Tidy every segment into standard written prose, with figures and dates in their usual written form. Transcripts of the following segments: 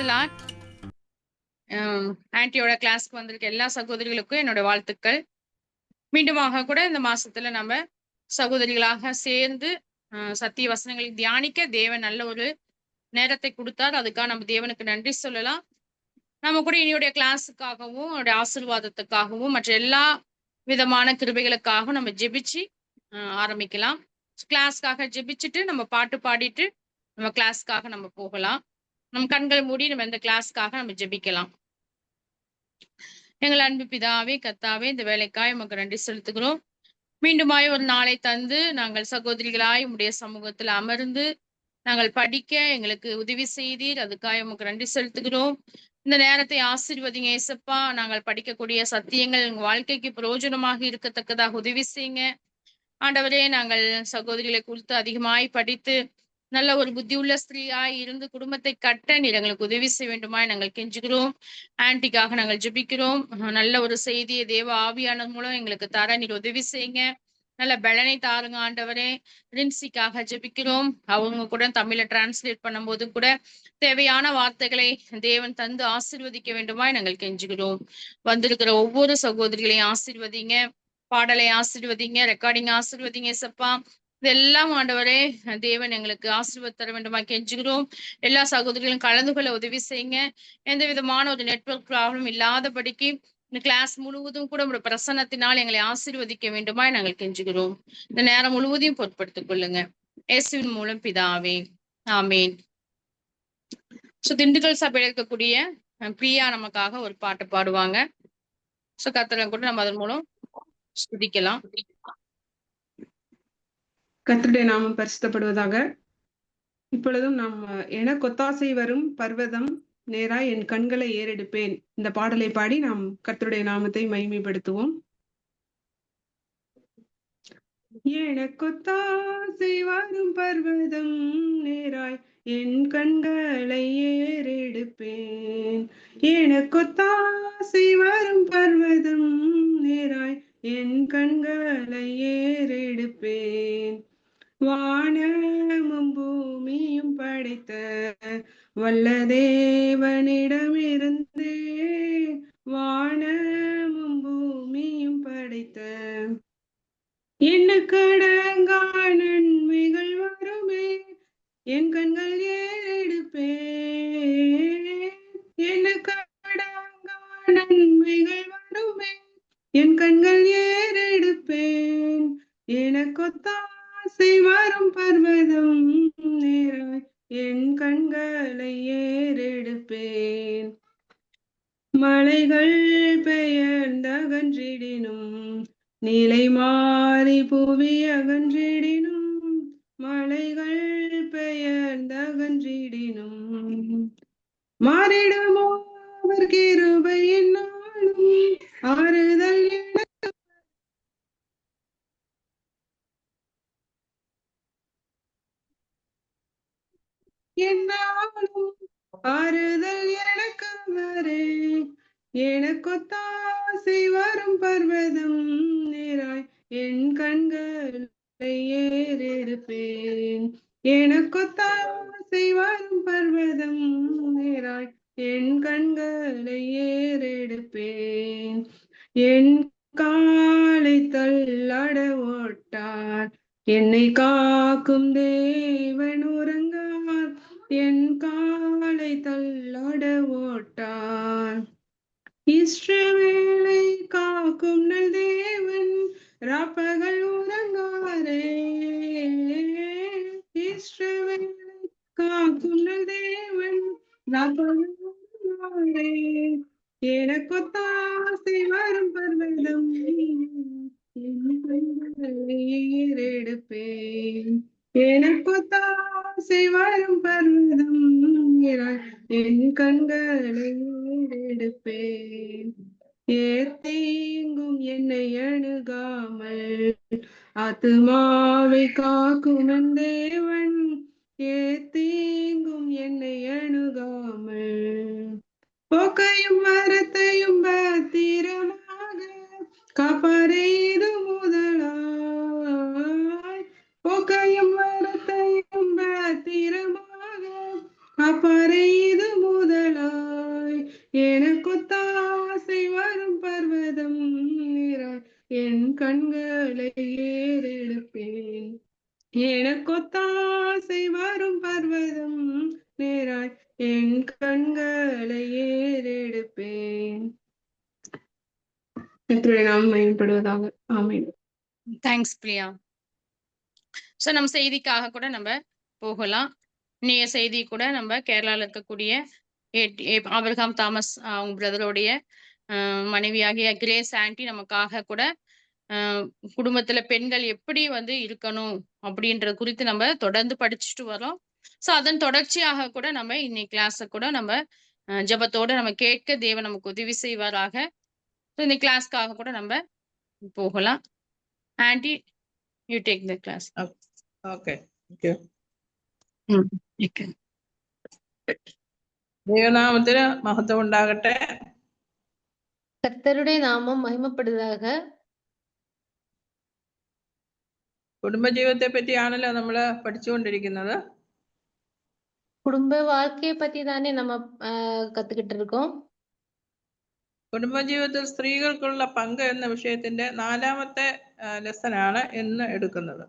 தி Lord. ஆன்ட்டியோட கிளாஸ்க்கு வந்திருக்க எல்லா சகோதரிகளுக்கும் என்னோட வாழ்த்துக்கள். மீண்டுமாக கூட இந்த மாசத்துல நம்ம சகோதரிகளாக சேர்ந்து சத்திய வசனங்களை தியானிக்க தேவன் நல்ல ஒரு நேரத்தை கொடுத்தார். அதுக்காக நம்ம தேவனுக்கு நன்றி சொல்லலாம். நம்ம கூட இனியுடைய கிளாஸுக்காகவும் அவருடைய ஆசீர்வாதத்துக்காகவும் மற்ற எல்லா விதமான கிருபைகளுக்காகவும் நம்ம ஜெபிச்சு ஆரம்பிக்கலாம். கிளாஸ்க்காக ஜெபிச்சுட்டு நம்ம பாட்டு பாடிட்டு நம்ம கிளாஸ்க்காக நம்ம போகலாம். நம்ம கண்கள் மூடி நம்ம இந்த கிளாஸ்க்காக நம்ம ஜெபிக்கலாம். எங்கள் அன்பு பிதாவே, கர்த்தாவே, இந்த வேலைக்காய் உமக்கு நன்றி செலுத்துகிறோம். மீண்டுமாய் ஒரு நாளை தந்து நாங்கள் சகோதரிகளாய் உம்முடைய சமூகத்தில் அமர்ந்து நாங்கள் படிக்க எங்களுக்கு உதவி செய்தீர். அதுக்காக உமக்கு நன்றி செலுத்துகிறோம். இந்த நேரத்தை ஆசீர்வதிங்க ஏசப்பா. நாங்கள் படிக்கக்கூடிய சத்தியங்கள் எங்கள் வாழ்க்கைக்கு பிரயோஜனமாக இருக்கத்தக்கதாக உதவி செய்யுங்க ஆண்டவரே. நாங்கள் சகோதரிகளை குறித்து அதிகமாய் படித்து நல்ல ஒரு புத்தியுள்ள ஸ்திரீயாய் இருந்து குடும்பத்தை கட்ட நீர் எங்களுக்கு உதவி செய்ய வேண்டுமாய் நாங்கள் கெஞ்சுகிறோம். ஆன்ட்டிக்காக நாங்கள் ஜெபிக்கிறோம். நல்ல ஒரு செய்தியை தேவ ஆவியானது மூலம் எங்களுக்கு தர நீர் உதவி செய்யுங்க. நல்ல பலனை தாருங்க ஆண்டவரே. ரின்சிக்காக ஜெபிக்கிறோம். அவங்க கூட தமிழை டிரான்ஸ்லேட் பண்ணும்போது கூட தேவையான வார்த்தைகளை தேவன் தந்து ஆசீர்வதிக்க வேண்டுமாய் நாங்கள் கெஞ்சுகிறோம். வந்திருக்கிற ஒவ்வொரு சகோதரிகளையும் ஆசீர்வதிங்க. பாடலை ஆசீர்வதிங்க, ரெக்கார்டிங் ஆசீர்வதிங்க சப்பா. இதெல்லாம் ஆண்டவரே தேவன் எங்களுக்கு ஆசீர்வாதம் தர வேண்டுமா கெஞ்சுகிறோம். எல்லா சகோதரிகளும் கலந்து கொள்ள உதவி செய்யுங்க. எந்த விதமான ஒரு நெட்வொர்க் ப்ராப்ளம் இல்லாதபடிக்கு இந்த கிளாஸ் முழுவதும் கூட உங்களுடைய பிரசன்னத்தினால் எங்களை ஆசீர்வதிக்க வேண்டுமா நாங்கள் கெஞ்சுகிறோம். இந்த நேரம் முழுவதையும் பொறுப்படுத்திக் கொள்ளுங்க. இயேசுவின் மூலம் பிதாவே, ஆமேன். திண்டுக்கல் சபையில் இருக்கக்கூடிய பிரியா நமக்காக ஒரு பாட்டு பாடுவாங்க. கர்த்தரை கூட நம்ம அதன் மூலம் ஸ்துதிக்கலாம். கர்த்தருடைய நாமம் பரிசுத்தப்படுவதாக. இப்பொழுதும் நாம் கொத்தாசை வரும் பர்வதம் நேராய் என் கண்களை ஏறெடுப்பேன் இந்த பாடலை பாடி நாம் கர்த்தருடைய நாமத்தை மகிமைப்படுத்துவோம். கொத்தாசை வரும் பர்வதம் நேராய் என் கண்களை ஏறெடுப்பேன். கொத்தாசை வரும் பர்வதம் நேராய் என் கண்களை ஏறெடுப்பேன். வானமும் பூமியும் படைத்த வல்ல தேவனிடமிருந்தே, வானமும் பூமியும் படைத்த எண்ணுக்கடங்கா நன்மைகள் வருமே என் கண்கள் ஏறெடுப்பேன். எண்ணுக்கடங்கா நன்மைகள் வருமே என் கண்கள் ஏறெடுப்பேன். கொத்தாசை வரும் பர்வதம் நேராய் என் கண்களை ஏறெடுப்பேன். மலைகள் பெயர்ந்தகன்றிடினும் நிலை மாறி புவி அகன்றிடினும், மலைகள் பெயர்ந்தகன்றிடினும் மாறிடுமோ அவர் கிருபை என்னாலும் ஆறுதல் என்னாலும் ஆறுதல் எனக்கு வரே. கொத்தாசை வரும் பர்வதம் நேராய் என் கண்களை ஏறெடுப்பேன். கொத்தாசை வரும் பர்வதம் நேராய் என் கண்களை ஏறெடுப்பேன். என் காலை தள்ளாட ஓட்டார் என்னை காக்கும் தேவன் உறங்கார். என் காலை தள்ளாட ஓட்டார் இஸ்ரவேலை காக்கும் நல் தேவன் ராப்பகல் உறங்காரே. இஸ்ரவேலை காக்கும் நல் தேவன் ராப்பகல் உறங்காரே. கொத்தாசை வரும் பர்வதம் ஏறெடுப்பேன். கொத்தாசை வரும் பர்வதம் என் கண்களை ஏறெடுப்பேன். தீங்கும் என்னை அணுகாமல் ஆத்துமாவை காக்கும் என் தேவன். தீங்கும் என்னை அணுகாமல் போக்கையும் மரத்தையும் பத்திரமாக காப்பாரே இது முதலாய். போக்கையும் மரத்தையும் பத்திரமாக காப்பாரே இது முதலாய். கண்களை ஏறெடுப்பேன். எனக்கொத்தாசை வரும் பர்வதம் நேராய் என் கண்களை ஏறெடுப்பேன். கர்த்தருடைய நாமம் மகிமைப்படுவதாக. ஆமென். தேங்க்ஸ் பிரியா. ஸோ நம்ம செய்திக்காக கூட நம்ம போகலாம். இன்றைய செய்தி கூட நம்ம கேரளாவில் இருக்கக்கூடிய ஆபிரகாம் தாமஸ் அவங்க பிரதருடைய மனைவியாகிய கிரேஸ் ஆண்டி நமக்காக கூட குடும்பத்துல பெண்கள் எப்படி வந்து இருக்கணும் அப்படின்றது குறித்து நம்ம தொடர்ந்து படிச்சுட்டு வரோம். ஸோ அதன் தொடர்ச்சியாக கூட நம்ம இன்னைக்கு கிளாஸை கூட நம்ம ஜெபத்தோட நம்ம கேட்க தேவன் நமக்கு உதவி செய்வாராக. இந்த கிளாஸ்க்காக கூட நம்ம போகலாம். Aunty, you take the class. Okay, ദൈവനാമത്തിന് മഹത്വം ഉണ്ടാകട്ടെ. கர்த்தருடைய நாமம் மகிமைப்படுவதாக. കുടുംബജീവിതത്തെ പറ്റിയാണല്ലോ നമ്മൾ പഠിച്ചുകൊണ്ടിരിക്കുന്നത്. குடும்ப வாழ்க்கையை பத்தி தானே நம்ம கத்துக்கிட்டு இருக்கோம். കുടുംബജീവിതത്തിൽ സ്ത്രീകൾക്കുള്ള പങ്ക് എന്ന വിഷയത്തിന്റെ 4ാമത്തെ ലെസനാണ് ഇന്ന് എടുക്കുന്നത്.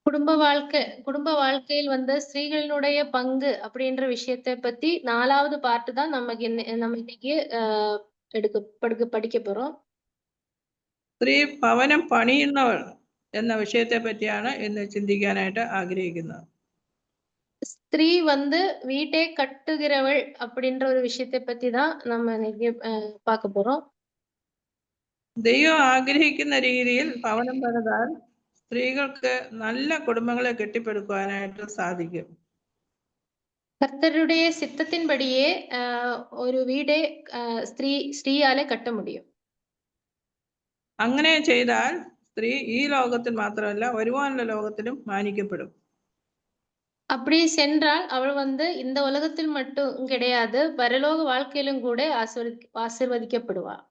குடும்ப வாழ்க்கையில் வந்து ஸ்திரீகளினுடைய பங்கு அப்படின்ற விஷயத்தை பத்தி 4வது பார்ட் தான் நம்ம இன்னைக்கு படிக்க போறோம். സ്ത്രീ ഭവനം പണിയുന്നവൾ എന്ന വിഷയത്തെ പറ്റിയാണ് ഇന്ന് ചിന്തിക്കാനായിട്ട് ആഗ്രഹിക്കുന്നത്. ஸ்திரீ வந்து வீட்டை கட்டுகிறவள் அப்படின்ற ஒரு விஷயத்தை பத்தி தான் நம்ம இன்னைக்கு பார்க்க போறோம். ദൈവം ആഗ്രഹിക്കുന്ന രീതിയിൽ ഭവനം പണിതാൽ സ്ത്രീകൾക്ക് നല്ല കുടുംബങ്ങളെ കെട്ടിപ്പടുക്കുവാനായിട്ട് സാധിക്കും. கர்த்தருடைய சித்தத்தின்படியே ஒரு வீடை ஸ்திரீயாலே கட்ட முடியும். അങ്ങനെ ചെയ്താൽ സ്ത്രീ ഈ ലോകത്തിൽ മാത്രമല്ല വരുവാനുള്ള ലോകത്തിലും മാനിക്കപ്പെടും. அப்படி சென்றால் அவள் வந்து இந்த உலகத்தில் மட்டும் கிடையாது, பரலோக வாழ்க்கையிலும் கூட ஆசீர்வதிக்கப்படுவாள்.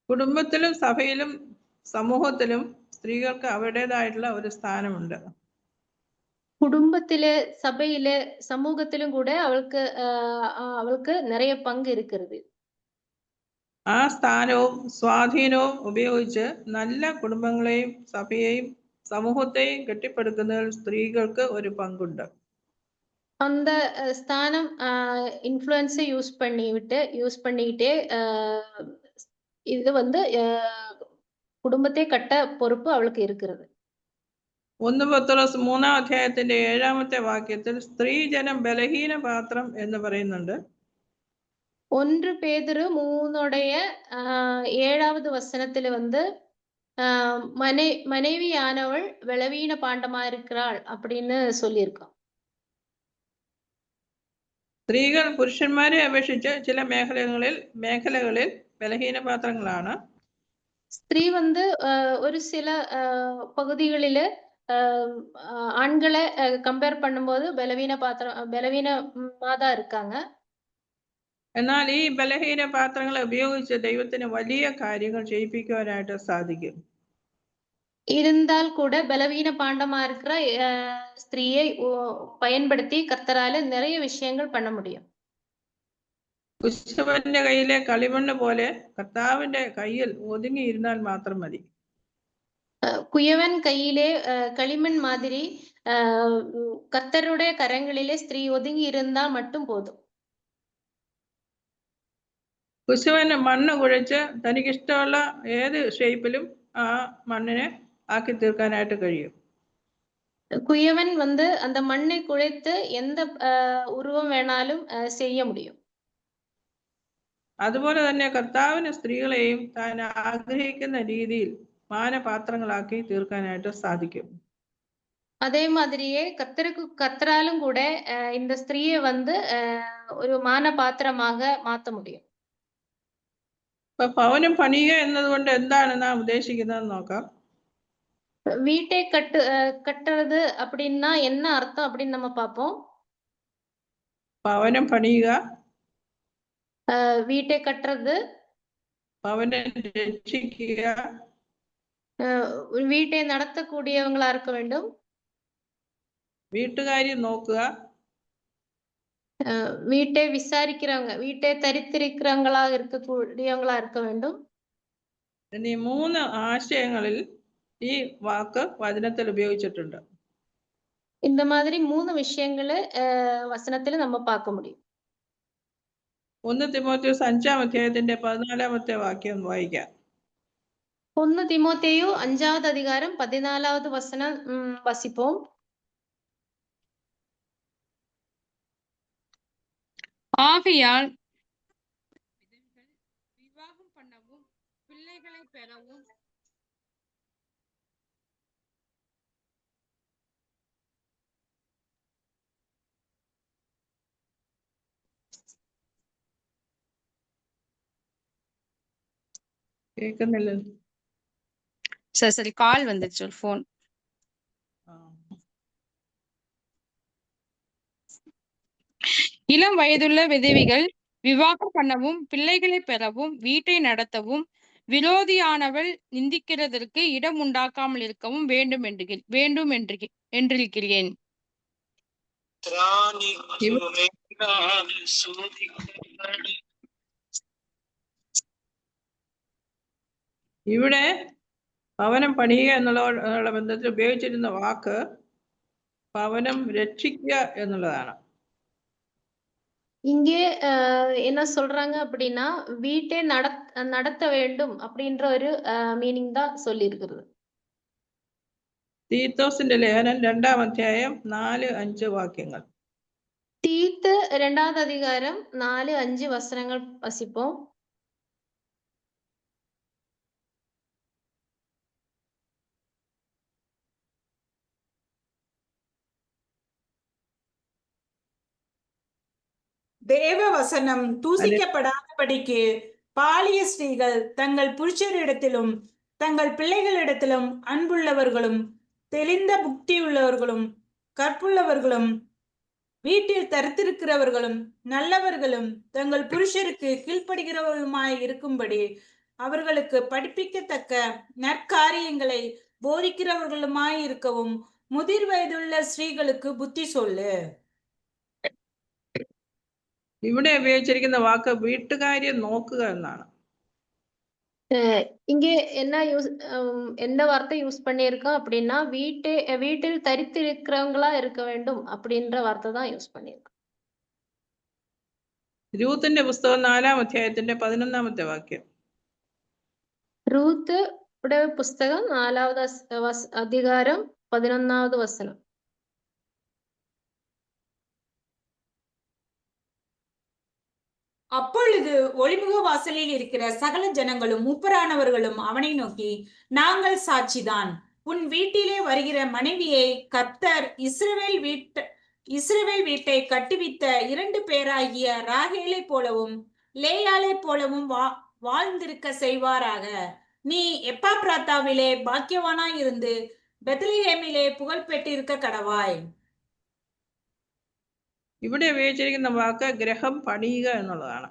കുടുംബത്തിലും സഭയിലും സമൂഹത്തിലും സ്ത്രീകൾക്ക് അവരുടേതായിട്ടുള്ള ഒരു സ്ഥാനമുണ്ട്. குடும்பத்திலே, சபையிலே, சமூகத்திலும் கூட அவளுக்கு நிறைய பங்கு இருக்கிறது. ആ സ്ഥാനവും സ്വാധീനവും ഉപയോഗിച്ച് നല്ല കുടുംബങ്ങളെയും സഭയെയും സമൂഹത്തെയും കെട്ടിപ്പടുക്കുന്നതിൽ സ്ത്രീകൾക്ക് ഒരു പങ്കുണ്ട്. அந்த ஸ்தானம் இன்ஃப்ளூயன்ஸை யூஸ் பண்ணிக்கிட்டே இது வந்து குடும்பத்தை கட்ட பொறுப்பு அவளுக்கு இருக்கிறது. 1 പത്രോസ് 3-ാം അധ്യായത്തിന്റെ 7ാമത്തെ വാക്യത്തിൽ സ്ത്രീജനം ബലഹീന പാത്രം എന്ന് പറയുന്നുണ്ട്. 1 பேதுரு 3-உடைய 7வது வசனத்துல வந்து மனைவியானவள் பலவீன பாண்டமா இருக்கிறாள் அப்படின்னு சொல்லியிருக்கோம். സ്ത്രീകൾ പുരുഷന്മാരെ അപേക്ഷിച്ച് ചില മേഖലകളിൽ ബലഹീന പാത്രങ്ങളാണ്. ஸ்திரீ வந்து ஒரு சில பகுதிகளில ஆண்களை கம்பேர் பண்ணும்போது பலவீனமா தான் இருக்காங்க. എന്നാൽ ഈ ബലഹീന പാത്രങ്ങളെ ഉപയോഗിച്ച് ദൈവത്തിന് വലിയ കാര്യങ്ങൾ ചെയ്യിപ്പിക്കുവാനായിട്ട് സാധിക്കും. இருந்தால் கூட பலவீன பாண்டமா இருக்கிற ஸ்திரீயை பயன்படுத்தி கர்த்தரால நிறைய விஷயங்கள் பண்ண முடியும். കുശവന്റെ കയ്യിലെ കളിമണ്ണ് പോലെ കർത്താവിന്റെ കയ്യിൽ ഒതുങ്ങിയിരുന്നാൽ മാത്രം മതി. குயவன் கையிலே களிமண் மாதிரி கர்த்தருடைய கரங்களிலே ஸ்திரீ ஒதுங்கி இருந்தா மட்டும் போதும். കുശവന് മണ്ണ് കുഴച്ച് തനിക്കിഷ്ടമുള്ള ഏത് ഷേപ്പിലും ആ മണ്ണിനെ ആക്കി തീർക്കാനായിട്ട് കഴിയും. குயவன் வந்து அந்த மண்ணை குழைத்து எந்த உருவம் வேணாலும் செய்ய முடியும். അതുപോലെ തന്നെ കർത്താവിന് സ്ത്രീകളെയും താൻ ആഗ്രഹിക്കുന്ന രീതിയിൽ മാനപാത്രങ്ങളാക്കി തീർക്കാനായിട്ട് സാധിക്കും. அதே மாதிரியே கர்த்தராலும் கூட இந்த ஸ்திரீயை வந்து ஒரு மான பாத்திரமாக மாத்த முடியும். ഇപ്പൊ ഭവനം പണിയുക എന്നതുകൊണ്ട് എന്താണ് നാം ഉദ്ദേശിക്കുന്നതെന്ന് നോക്കാം. வீட்டை கட்டுறது அப்படின்னா என்ன அர்த்தம் அப்படின்னு நம்ம பார்ப்போம். ഭവനം പണിയുക, வீட்டை கட்டுறது, ഭവനം രക്ഷിക്കുക, வீட்டை நடத்தக்கூடியவங்களா இருக்க வேண்டும், വീട്ടുകാര്യം നോക്കുക, வீட்டை விசாரிக்கிறவங்க, வீட்டை தரித்திருக்கிறவங்களா இருக்கக்கூடியவங்களா இருக்க வேண்டும், എന്നീ 3 ആശയങ്ങളിൽ ഈ വാക്ക് വചനത്തിൽ ഉപയോഗിച്ചിട്ടുണ്ട്. இந்த மாதிரி 3 விஷயங்கள வசனத்துல நம்ம பார்க்க முடியும். 1 തിമോഥെയോസ് 5-ാം അധ്യായത്തിന്റെ 14-ാമത്തെ വാക്യം വായിക്കാം. 1 தீமோத்தேயு 5வது அதிகாரம் 14வது வசனம் வாசிப்போம். ஆகையால் விவாகம் பண்ணவும் பிள்ளைகளை பெறவும் കേൾക്കുന്നില്ല. சரி கால் வந்துச்சு ஒரு ஃபோன். இளம் வயதுள்ள விதவைகள் விவாகம் பண்ணவும் பிள்ளைகளை பெறவும் வீட்டை நடத்தவும் விரோதியானவள் நிந்திக்கிறதற்கு இடம் உண்டாக்காமல் இருக்கவும் வேண்டும் என்றிருக்கிறேன். ഇവിടെ ഭവനം പണിയുക എന്നുള്ള ബന്ധത്തിൽ ഉപയോഗിച്ചിരുന്ന വാക്ക് ഭവനം രക്ഷിക്കുക എന്നുള്ളതാണ്. இங்கே என்ன சொல்றாங்க அப்படின்னா வீட்டை நடத்த வேண்டும் அப்படின்ற ஒரு மீனிங் தான் சொல்லி இருக்கிறது. തീത്തോസിന്റെ ലേഖനം 2-ാം അധ്യായം 4-5 വാക്യങ്ങൾ. தீத்து 2வது அதிகாரம் 4-5 வசனங்கள் வாசிப்போம். தேவ வசனம் தூசிக்கப்படாதபடிக்கு பாலிய ஸ்திரீகள் தங்கள் புருஷரிடத்திலும் தங்கள் பிள்ளைகளிடத்திலும் அன்புள்ளவர்களும் தெளிந்த புத்தியுள்ளவர்களும் கற்புள்ளவர்களும் வீட்டில் தரித்திருக்கிறவர்களும் நல்லவர்களும் தங்கள் புருஷருக்கு கீழ்ப்படுகிறவர்களுமாய் இருக்கும்படி அவர்களுக்கு படிப்பிக்கத்தக்க நற்காரியங்களை போதிக்கிறவர்களுமாய் இருக்கவும் முதிர் வயதுள்ள ஸ்திரீகளுக்கு புத்தி சொல்லு. ഇവിടെ ഉപയോഗിച്ചിരിക്കുന്ന വാക്ക് വീട്ടുകാര്യം നോക്കുക എന്നാണ്. இங்கே என்ன வார்த்தை யூஸ் பண்ணியிருக்கோம் அப்படின்னா வீட்டில் தரித்திருக்கிறவங்களா இருக்க வேண்டும் அப்படின்ற வார்த்தை தான் யூஸ் பண்ணியிருக்கோம். രൂത്തിന്റെ പുസ്തകം 4-ാം അധ്യായത്തിന്റെ 11-ാമത്തെ വാക്യം. ரூத் உடைய புஸ்தகம் 4வது அதிகாரம் 11வது வசனம். அப்பொழுது ஒளிமுக வாசலில் இருக்கிற சகல ஜனங்களும் மூப்பரானவர்களும் அவனை நோக்கி, நாங்கள் சாட்சிதான். உன் வீட்டிலே வருகிற மனைவியை கர்த்தர் இஸ்ரவேல் வீட்டை கட்டுவித்த 2 பேராகிய ராகேலை போலவும் லேயாளை போலவும் வாழ்ந்திருக்க செய்வாராக. நீ எப்பாப்ராத்தாவிலே பாக்கியவானாய் இருந்து பெத்லெஹேமிலே புகழ் பெற்றிருக்க கடவாய். ഇവിടെ ഉപയോഗിച്ചിരിക്കുന്ന വാക്ക് ഗ്രഹം പണിയുക എന്നുള്ളതാണ്.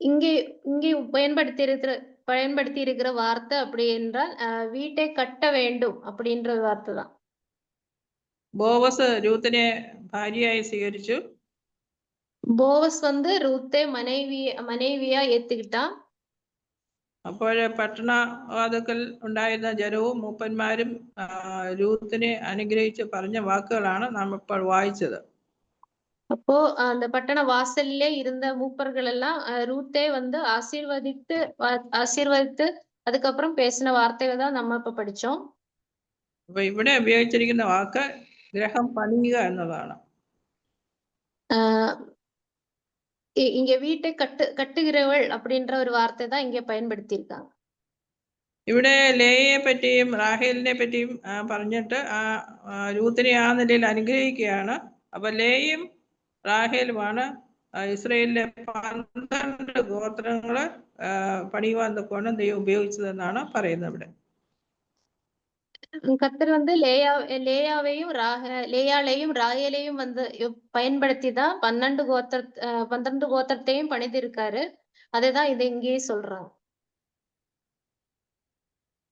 இங்கே பயன்படுத்தி இருக்கிற வார்த்தை அப்படி என்றால் வீட்டை கட்ட வேண்டும் அப்படின்ற வார்த்தை தான். ബോവസ് രൂത്തിനെ ഭാര്യയായി സ്വീകരിച്ചു. போவஸ் ரூத்தை மனைவியா ஏத்துக்கிட்டான். അപ്പോൾ പട്ടണവാതിൽക്കൽ ഉണ്ടായിരുന്ന ജനവും മൂപ്പന്മാരും രൂത്തിനെ അനുഗ്രഹിച്ച് പറഞ്ഞ വാക്കുകളാണ് നാം ഇപ്പോൾ വായിച്ചത്. அப்போ அந்த பட்டண வாசல்லே இருந்த மூப்பர்கள் எல்லாம் ரூத்தை ஆசீர்வதித்து அதுக்கப்புறம் பேசின வார்த்தைகள் தான் நம்ம இப்ப படிச்சோம். അപ്പൊ ഇവിടെ ഉപയോഗിച്ചിരിക്കുന്ന വാക്ക് ഗ്രഹം പണിയുക എന്നുള്ളതാണ്. இங்க வீட்டை கட்டுகிறவள் அப்படின்ற ஒரு வார்த்தை தான் இங்க பயன்படுத்தி இருக்காங்க. ഇവിടെ ലേയെ പറ്റിയും റാഹേലിനെ പറ്റിയും പറഞ്ഞിട്ട് രൂത്തിനെ ആ നിലയിൽ അനുഗ്രഹിക്കുകയാണ്. അപ്പൊ ലേയും റാഹേലുമാണ് ഇസ്രയേലിലെ 12 ഗോത്രങ്ങള് പണിയുവാൻ തക്കവണ്ണം ദൈവം ഉപയോഗിച്ചതെന്നാണ് പറയുന്നത്. ഇവിടെ கர்த்தர் லேயாளையும் ராகேலையும் பயன்படுத்தி தான் 12 கோத்திரத்தையும் பணிதிருக்காரு. அதுதான் இது இங்கேயே சொல்றாங்க.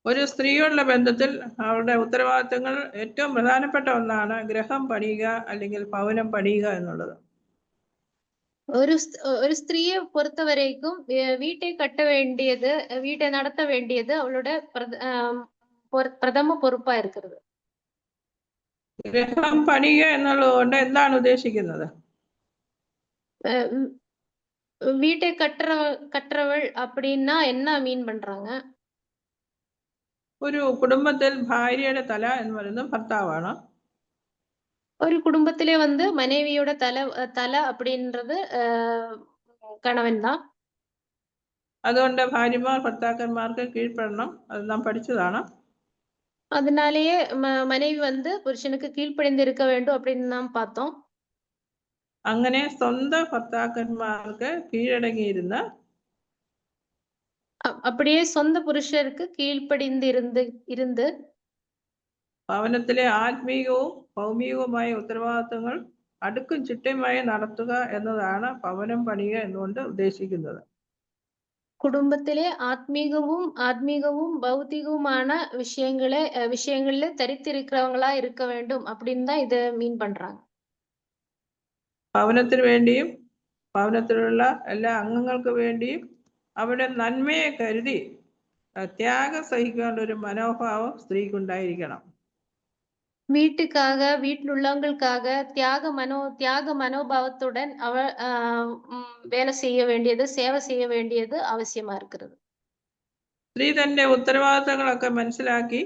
ഒരു സ്ത്രീയോടുള്ള ബന്ധത്തിൽ അവരുടെ ഉത്തരവാദിത്തങ്ങൾ ഏറ്റവും പ്രധാനപ്പെട്ട ഒന്നാണ് ഗ്രഹം പണിയുക അല്ലെങ്കിൽ ഭവനം പണിയുക എന്നുള്ളത്. ஒரு ஸ்திரீயை பொறுத்த வரைக்கும் வீட்டை கட்ட வேண்டியது, வீட்டை நடத்த வேண்டியது அவளோட പ്രഥമ പൊറുപ്പാ இருக்கிறது. ഗൃഹം പണിയുക എന്നുള്ളതുകൊണ്ട് എന്താണ് ഉദ്ദേശിക്കുന്നത്? வீட்டை கற்றவள் அப்படின்னா என்ன மீன் பண்றாங்க? ഒരു കുടുംബത്തിൽ ഭാര്യയുടെ തല എന്ന് പറയുന്നത് ഭർത്താവാണ്. ஒரு குடும்பத்திலே வந்து மனைவியோட தலை அப்படின்றது കണവൻ தான். അതുകൊണ്ട് ഭാര്യമാർ ഭർത്താക്കന്മാർക്ക് കീഴ്പ്പെടണം. അത് നാം പഠിച്ചതാണ്. அதனாலேயே மனைவி வந்து புருஷனுக்கு கீழ்ப்படிந்து இருக்க வேண்டும் அப்படின்னு நாம் பார்த்தோம். അങ്ങനെ സ്വന്തം ഭർത്താക്കന്മാർക്ക് കീഴടങ്ങിയിരുന്ന அப்படியே சொந்த புருஷருக்கு கீழ்ப்படிந்து இருந்து ഭവനത്തിലെ ആത്മീയവും ഭൗമികവുമായ ഉത്തരവാദിത്തങ്ങൾ അടുക്കും ചിട്ടയുമായി നടത്തുക എന്നതാണ് ഭവനം പണിയുക എന്നുകൊണ്ട് ഉദ്ദേശിക്കുന്നത്. குடும்பத்திலே ஆத்மீகവും பௌத்திகவுமான விஷயங்கள்ல தரித்திருக்கிறவங்களா இருக்க வேண்டும் அப்படின்னு தான் இதை மீன் பண்றாங்க. ഭവനത്തിന് വേണ്ടിയും ഭവനത്തിലുള്ള എല്ലാ അംഗങ്ങൾക്ക് വേണ്ടിയും അവരുടെ നന്മയെ കരുതി ത്യാഗം സഹിക്കാനുള്ള ഒരു മനോഭാവം സ്ത്രീക്കുണ്ടായിരിക്കണം. வீட்டுக்காக வீட்டில் உள்ளவங்களுக்காக தியாக மனோபாவத்துடன் வேலை செய்ய வேண்டியது, சேவை செய்ய வேண்டியது அவசியமா இருக்கிறது. സ്ത്രീ തന്റെ ഉത്തരവാദിത്തങ്ങളൊക്കെ മനസ്സിലാക്കി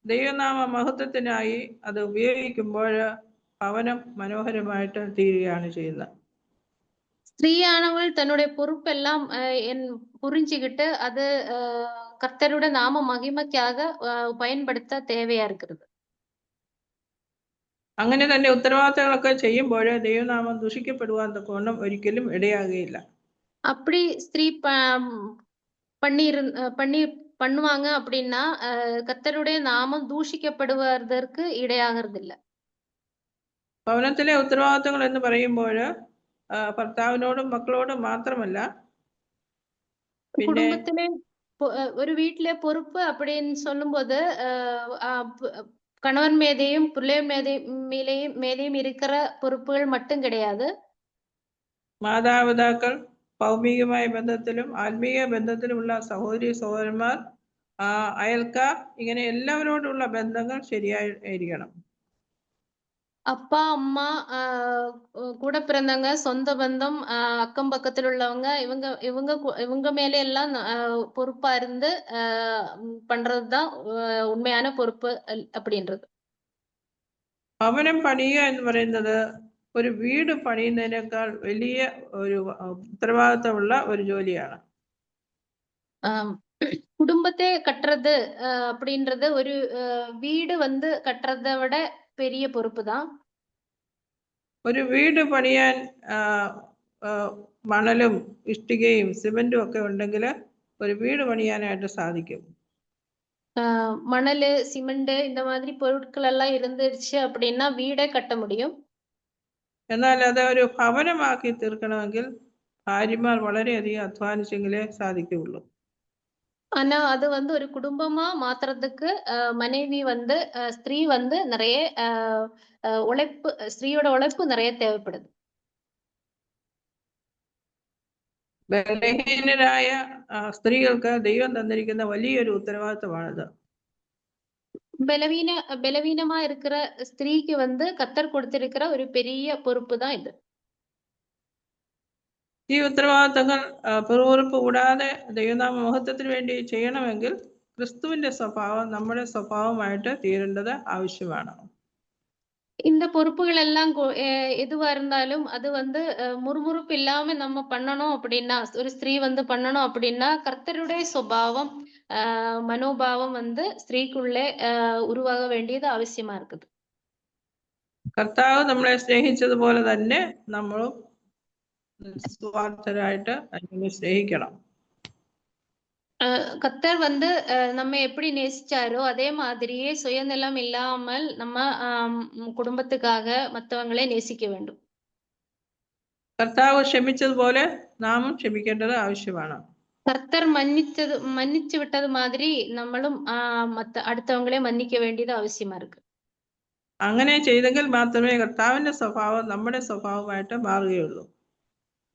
ദൈവനാമ മഹത്വത്തിനായി അത് ഉപയോഗിക്കുമ്പോൾ ഭവനം മനോഹരമായിട്ട് തീരുകയാണ് ചെയ്യുന്നത്. ஸ்திரீயானவள் தன்னுடைய பொறுப்பெல்லாம் புரிஞ்சுக்கிட்டு அது கர்த்தருடைய நாம மகிமைக்காக பயன்படுத்த தேவையா இருக்கிறது. അങ്ങനെ തന്നെ ഉത്തരവാദിത്തങ്ങളൊക്കെ ചെയ്യുമ്പോൾ ദൈവനാമം ദൂഷിക്കപ്പെടുവാൻ തക്കവണ്ണം ഒരിക്കലും ഇടയാകുകയില്ല. அப்படி ஸ்திரீ பண்ணுவாங்க அப்படின்னா கர்த்தருடைய நாமம் ദൂഷിക്കപ്പെടുவதற்கு ഇടയാകരുതില്ല. ഭവനത്തിലെ ഉത്തരവാദിത്തങ്ങൾ എന്ന് പറയുമ്പോൾ ഭർത്താവിനോടും മക്കളോടും മാത്രമല്ല, കുടുംബത്തിലെ ഒരു വീട്ടിലെ പൊறுப்பு அப்படின்னு சொல்லும்போது கணவன் மீதையும் பிள்ளையர் மீதையும் இருக்கிற பொறுப்புகள் மட்டும் கிடையாது. മാതാപിതാക്കൾ, ഭൗമികമായ ബന്ധത്തിലും ആത്മീയ ബന്ധത്തിലുമുള്ള സഹോദരി സഹോദരന്മാർ, അയൽക്കാർ, ഇങ്ങനെ എല്ലാവരോടുള്ള ബന്ധങ്ങൾ ശരിയായിരിക്കണം. அப்பா அம்மா கூட பிறந்தவங்க, சொந்த பந்தம், அக்கம் பக்கத்தில் உள்ளவங்க, இவங்க மேல எல்லாம் பொறுப்பா இருந்து பண்றதுதான் உண்மையான பொறுப்பு அப்படின்றது. ഭവനം പണിയുക എന്ന് പറയുന്നത് ഒരു വീട് പണിയുന്നതിനേക്കാൾ വലിയ ഒരു ഉത്തരവാദിത്തമുള്ള ഒരു ജോലിയാണ്. குடும்பத்தை கட்டுறது அப்படின்றது ஒரு வீடு வந்து கட்டுறதை விட பெரிய பொறுப்பு தான். ഒരു വീട് പണിയാൻ മണലും ഇഷ്ടികയും സിമന്റും ഒക്കെ ഉണ്ടെങ്കിൽ ഒരു വീട് പണിയാനായിട്ട് സാധിക്കും. மணல், சிமெண்ட் இந்த மாதிரி பொருட்கள் எல்லாம் இருந்துருச்சு அப்படின்னா வீடே கட்ட முடியும். എന്നാൽ അത് ഒരു ഭവനമാക്കി തീർക്കണമെങ്കിൽ ഭാര്യമാർ വളരെയധികം അധ്വാനിച്ചെങ്കിലേ സാധിക്കുകയുള്ളൂ. ஆனா அது வந்து ஒரு குடும்பமா மாத்துறதுக்கு மனைவி வந்து ஸ்திரீ வந்து நிறைய உழைப்பு, ஸ்திரீயோட உழைப்பு நிறைய தேவைப்படுது. ബലഹീനരായ സ്ത്രീകൾക്ക് ദൈവം തന്നിരിക്കുന്ന വലിയൊരു ഉത്തരവാദിത്തമാണിത്. பலவீனமா இருக்கிற ஸ்திரீக்கு வந்து கர்த்தர் கொடுத்திருக்கிற ஒரு பெரிய பொறுப்பு தான் இது. ഈ ഉത്തരവാദിത്തങ്ങൾ പിറുപിറുപ്പ് കൂടാതെ ദൈവനാമ മഹത്വത്തിന് വേണ്ടി ചെയ്യണമെങ്കിൽ ക്രിസ്തുവിന്റെ സ്വഭാവം നമ്മുടെ സ്വഭാവമായിട്ട് തീരേണ്ടത് ആവശ്യമാണ്. இந்த பொறுப்புகள் எல்லாம் எதுவா இருந்தாலும் அது வந்து முறுமுறுப்பு இல்லாம நம்ம பண்ணணும் அப்படின்னா, ஒரு ஸ்திரீ வந்து பண்ணணும் அப்படின்னா கர்த்தருடைய சுபாவம், மனோபாவம் வந்து ஸ்திரீக்குள்ளே உருவாக வேண்டியது அவசியமா இருக்குது. കർത്താവ് നമ്മളെ സ്നേഹിച്ചതുപോലെ തന്നെ നമ്മളും സ്വാർത്ഥരായിട്ട് അതിനെ സ്നേഹിക്കണം. கர்த்தர் வந்து நம்ம எப்படி நேசிச்சாரோ அதே மாதிரியே சுயநலம் இல்லாமல் நம்ம குடும்பத்துக்காக மற்றவங்களே நேசிக்க வேண்டும். കർത്താവ് ക്ഷമിച്ചതുപോലെ നാമും ക്ഷമിക്കേണ്ടത് ആവശ്യമാണ്. கர்த்தர் மன்னிச்சு விட்டது மாதிரி நம்மளும் அடுத்தவங்களே மன்னிக்க வேண்டியது அவசியமா இருக்கு. അങ്ങനെ ചെയ്തെങ്കിൽ മാത്രമേ കർത്താവിന്റെ സ്വഭാവം നമ്മുടെ സ്വഭാവമായിട്ട് മാറുകയുള്ളൂ.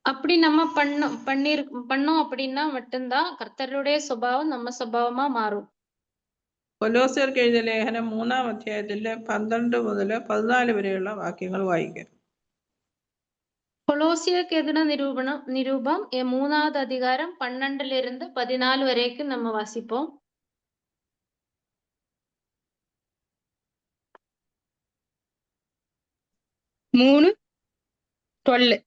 அப்படி நம்ம பண்ணோம் அப்படின்னா மட்டும்தான் கர்த்தருடைய சுபாவம் நம்ம சுபாவமா மாறும். കൊലോസ്യർക്ക് എഴുതിയ ലേഖനം 3-ാം അധ്യായത്തിലെ 12 മുതൽ 14 വരെയുള്ള വാക്യങ്ങൾ വായിക്കാം. கொலோசியருக்கு எதிரான நிரூபம் 3வது அதிகாரம் 12 14 வரைக்கும் நம்ம வாசிப்போம். 3:12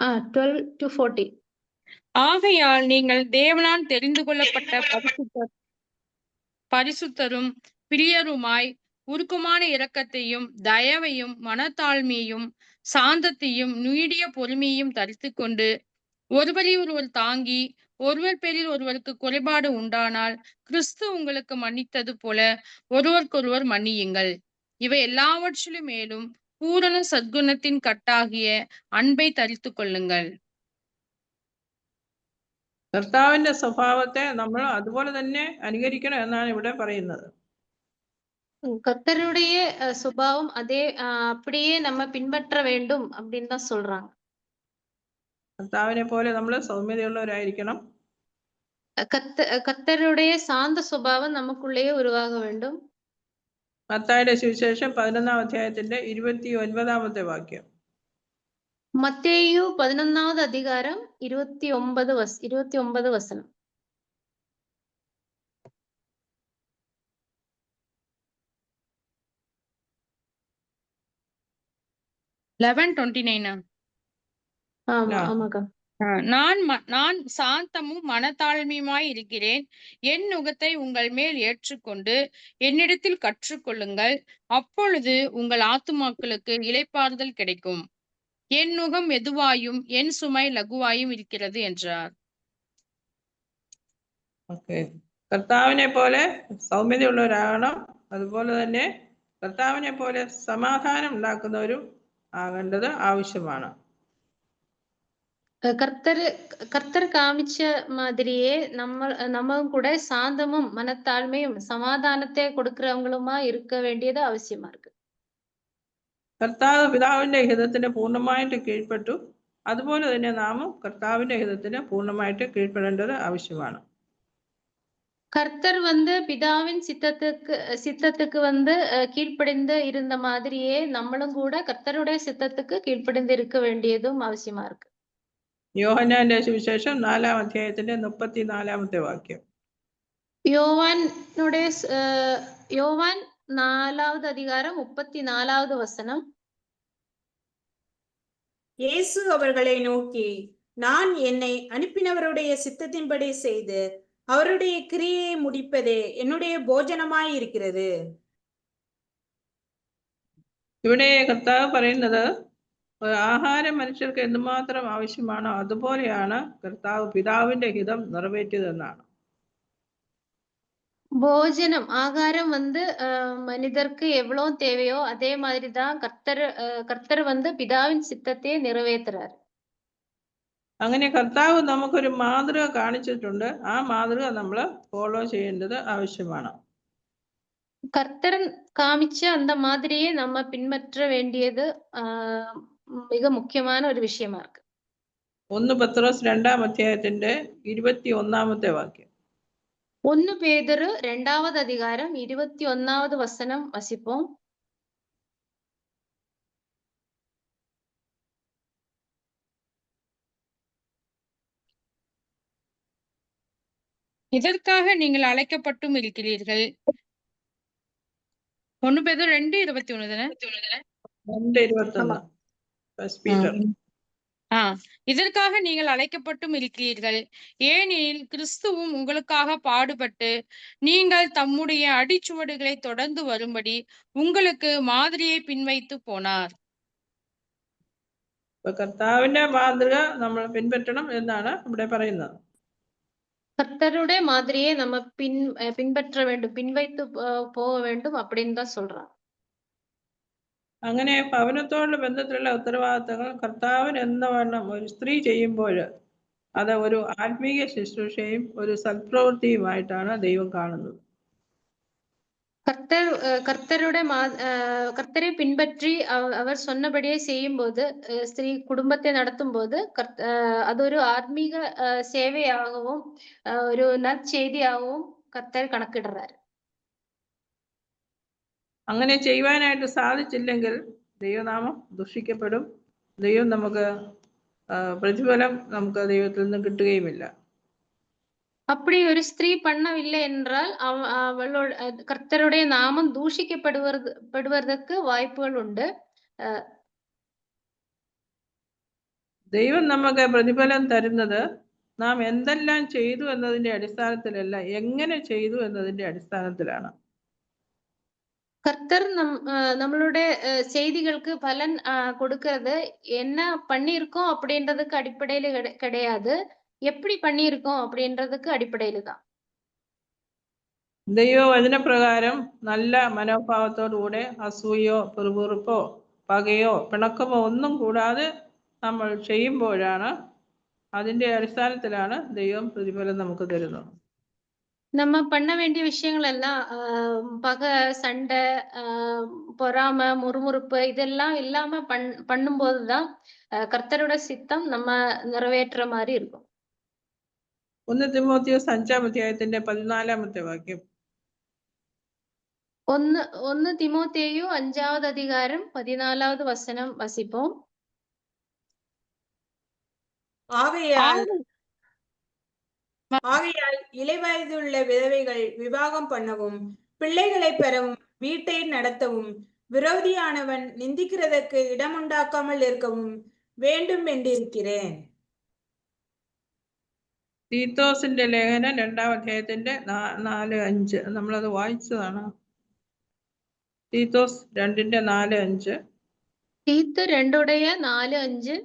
12 to 14. ஆகையால் நீங்கள் தேவனால் தெரிந்து கொள்ளப்பட்ட பரிசுத்தரும் பிரியருமாய் உருக்கமான இரக்கத்தையும் தயவையும் மனத்தாழ்மையையும் சாந்தத்தையும் நீடிய பொறுமையையும் தரித்துக் கொண்டு ஒருவர் தாங்கி ஒருவர் பேரில் ஒருவருக்கு குறைபாடு உண்டானால் கிறிஸ்து உங்களுக்கு மன்னித்தது போல ஒருவருக்கொருவர் மன்னியுங்கள். இவை எல்லாவற்றிலும் மேலும் பூரண சத்குணத்தின் கட்டாகிய அன்பை தரித்து கொள்ளுங்கள். കർത്താവിന്റെ സ്വഭാവത്തെ നമ്മൾ അതുപോലെ തന്നെ അനുകരിക്കണം എന്നാണ് ഇവിടെ പറയുന്നത്. கர்த்தருடைய சுபாவம் அப்படியே நம்ம பின்பற்ற வேண்டும் அப்படின்னு தான் சொல்றாங்க. കർത്താവിനെ പോലെ നമ്മൾ സൗമ്യതയുള്ളവരായിരിക്കണം. கர்த்தருடைய சாந்த சுபாவம் நமக்குள்ளேயே உருவாக வேண்டும். മത്തായിയുടെ സുവിശേഷം 11-ാം അധ്യായത്തിന്റെ 29-ാമത്തെ വാക്യം. மத்தேயு 11வது அதிகாரம் 29 வசனம். 11:29. ஆமாக்கா. நான் சாந்தமும் மனத்தாழ்மையுமாய் இருக்கிறேன். என் நுகத்தை உங்கள் மேல் ஏற்றுக்கொண்டு என்னிடத்தில் கற்றுக்கொள்ளுங்கள். அப்பொழுது உங்கள் ஆத்துமாக்களுக்கு இளைப்பாறுதல் கிடைக்கும். என் நுகம் மெதுவாயும் என் சுமை லகுவாயும் இருக்கிறது என்றார். കർത്താവിനെ പോലെ സൗമ്യതയുള്ളവരാകണം. അതുപോലെ തന്നെ കർത്താവിനെ പോലെ സമാധാനം ഉണ്ടാക്കുന്നവരും ആകേണ്ടത് ആവശ്യമാണ്. கர்த்தர் காமிச்ச மாதிரியே நம்மளும் கூட சாந்தமும் மனத்தாழ்மையும் சமாதானத்தை கொடுக்கிறவங்களுமா இருக்க வேண்டியது அவசியமா இருக்கு. കർത്താവ് പിതാവിന്റെ ഹിതത്തിന് പൂർണ്ണമായിട്ട് കീഴ്പ്പെട്ടു. അതുപോലെ തന്നെ നാമും കർത്താവിന്റെ ഹിതത്തിന് പൂർണ്ണമായിട്ട് കീഴ്പ്പെടേണ്ടത് ആവശ്യമാണ്. கர்த்தர் பிதாவின் சித்தத்துக்கு கீழ்ப்படிந்து இருந்த மாதிரியே நம்மளும் கூட கர்த்தருடைய சித்தத்துக்கு கீழ்ப்படிந்து இருக்க வேண்டியதும் அவசியமா இருக்கு. യോഹന്നാന്റെ സുവിശേഷം 4-ാം അധ്യായത്തിന്റെ 34-ാമത്തെ വാക്യം. யோவான் 4வது அதிகாரம் 34வது வசனம். இயேசு அவர்களை நோக்கி, நான் என்னை அனுப்பினவருடைய சித்தத்தின்படி செய்து அவருடைய கிரியையை முடிப்பதே என்னுடைய போஜனமாய் இருக்கிறது. ഇവിടെ കർത്താവ് പറയുന്നത് ആഹാരം മനുഷ്യർക്ക് എന്തുമാത്രം ആവശ്യമാണോ അതുപോലെയാണ് കർത്താവ് പിതാവിന്റെ ഹിതം നിറവേറ്റിയതെന്നാണ്. போஜனம் ஆகாரம் மனிதருக்கு எவ்வளவு தேவையோ அதே மாதிரிதான் கர்த்தர் பிதாவின் சித்தத்தை நிறைவேற்றுறாரு. അങ്ങനെ കർത്താവ് നമുക്കൊരു മാതൃക കാണിച്ചിട്ടുണ്ട്. ആ മാതൃക നമ്മൾ ഫോളോ ചെയ്യേണ്ടത് ആവശ്യമാണ്. கர்த்தர் காமிச்ச அந்த மாதிரியே நம்ம பின்பற்ற வேண்டியது மிக முக்கியமான ஒரு விஷயமா இருக்கு. 1 പത്രോസ് 2-ാം അധ്യായത്തിന്റെ 21-ാമത്തെ വാക്യം. 1 பேதுரு 2வது அதிகாரம் 21வது வசனம் வசிப்போம். இதற்காக நீங்கள் அழைக்கப்பட்டும் இருக்கிறீர்கள். 1 பேதுரு 2:21 தானே? 2:21. இதற்காக நீங்கள் அழைக்கப்பட்டும் இருக்கிறீர்கள். ஏனெனில் கிறிஸ்துவும் உங்களுக்காக பாடுபட்டு நீங்கள் தம்முடைய அடிச்சுவடுகளை தொடர்ந்து வரும்படி உங்களுக்கு மாதிரியை பின்வைத்து போனார். കർത്താവിന്റെ മാതൃക നമ്മൾ പിൻപറ്റണം എന്നാണ് ഇവിടെ പറയുന്നത്. கர்த்தருடைய மாதிரியே நம்ம பின்பற்ற வேண்டும், பின்வைத்து போக வேண்டும் அப்படின்னு தான் சொல்றாங்க. അങ്ങനെ ഭവനത്തോടുള്ള ബന്ധത്തിലുള്ള ഉത്തരവാദിത്തങ്ങൾ കർത്താവിന് എന്നവണ്ണം ഒരു സ്ത്രീ ചെയ്യുമ്പോൾ അത് ഒരു ആത്മീയ ശുശ്രൂഷയും ഒരു സൽപ്രവൃത്തിയുമായിട്ടാണ് ദൈവം കാണുന്നത്. கர்த்தரை பின்பற்றி அவர் சொன்னபடியே செய்யும்போது ஸ்திரீ குடும்பத்தை நடத்தும் போது അതൊരു ആത്മീക സേവയാகவும் ഒരു നற்ചെയ്തിയാகவும் കർത്തർ കണക്കിടുறாரு. അങ്ങനെ ചെയ്യുവാനായിട്ട് സാധിച്ചില്ലെങ്കിൽ ദൈവനാമം ദുഷിക്കപ്പെടും. ദൈവം നമുക്ക് പ്രതിഫലം നമുക്ക് ദൈവത്തിൽ നിന്ന് കിട്ടുകയുമില്ല. அப்படி ஒரு ஸ்திரீ பண்ணவில்லை என்றால் அவளோட கர்த்தருடைய நாமம் ദൂഷിക്കപ്പെടുவதற்கு വായ്പകൾ ഉണ്ട്. ദൈവം നമുക്ക് പ്രതിഫലം തരുന്നത് നാം എന്തെല്ലാം ചെയ്തു എന്നതിന്റെ അടിസ്ഥാനത്തിലല്ല, എങ്ങനെ ചെയ്തു എന്നതിന്റെ അടിസ്ഥാനത്തിലാണ്. கர்த்தர் நம்மளுடைய செய்திகளுக்கு பலன் கொடுக்கிறது என்ன பண்ணியிருக்கோம் அப்படின்றதுக்கு அடிப்படையில கிடையாது, எப்படி பண்ணியிருக்கோம் அப்படின்றதுக்கு அடிப்படையில தான். ദൈവവചനപ്രകാരം നല്ല മനോഭാവത്തോടുകൂടെ അസൂയോ പിറുപിറുപ്പോ പകയോ പിണക്കമോ ഒന്നും കൂടാതെ നമ്മൾ ചെയ്യുമ്പോഴാണ്, അതിന്റെ അടിസ്ഥാനത്തിലാണ് ദൈവം പ്രതിഫലം നമുക്ക് തരുന്നത്. நம்ம பண்ண வேண்டிய விஷயங்கள் எல்லாம் பகை, சண்டை, பொறாமை, முறுமுறுப்பு இதெல்லாம் இல்லாம பண்ணும்போதுதான் கர்த்தரோட சித்தம் நம்ம நிறைவேற்ற மாதிரி இருக்கும். 1 തിമോത്തിയോസ് 5-ാം അധ്യായത്തിന്റെ 14-ാമത്തെ വാക്യം. 1 തിമോത്തേയു 5-ാவது அதிகாரம் 14-வது வசனம் வாசிப்போம். ஆகையால் இளைவயதுள்ள விதவைகள் விவாகம் பண்ணவும், பிள்ளைகளை பெறவும், வீட்டை நடத்தவும், விரோதியானவன் நிந்திக்கிறதற்கு இடமுண்டாக்காமல் இருக்கவும் வேண்டும் என்றிருக்கிறேன். തീത്തോസിന്റെ ലേഖനം 2-ാം അധ്യായത്തിന്റെ 4-5 നമ്മളത് വായിച്ചതാണ്. തീത്തോസ് 2-ന്റെ 4-5. തീത്ത് 2-ഉடைய 4-5.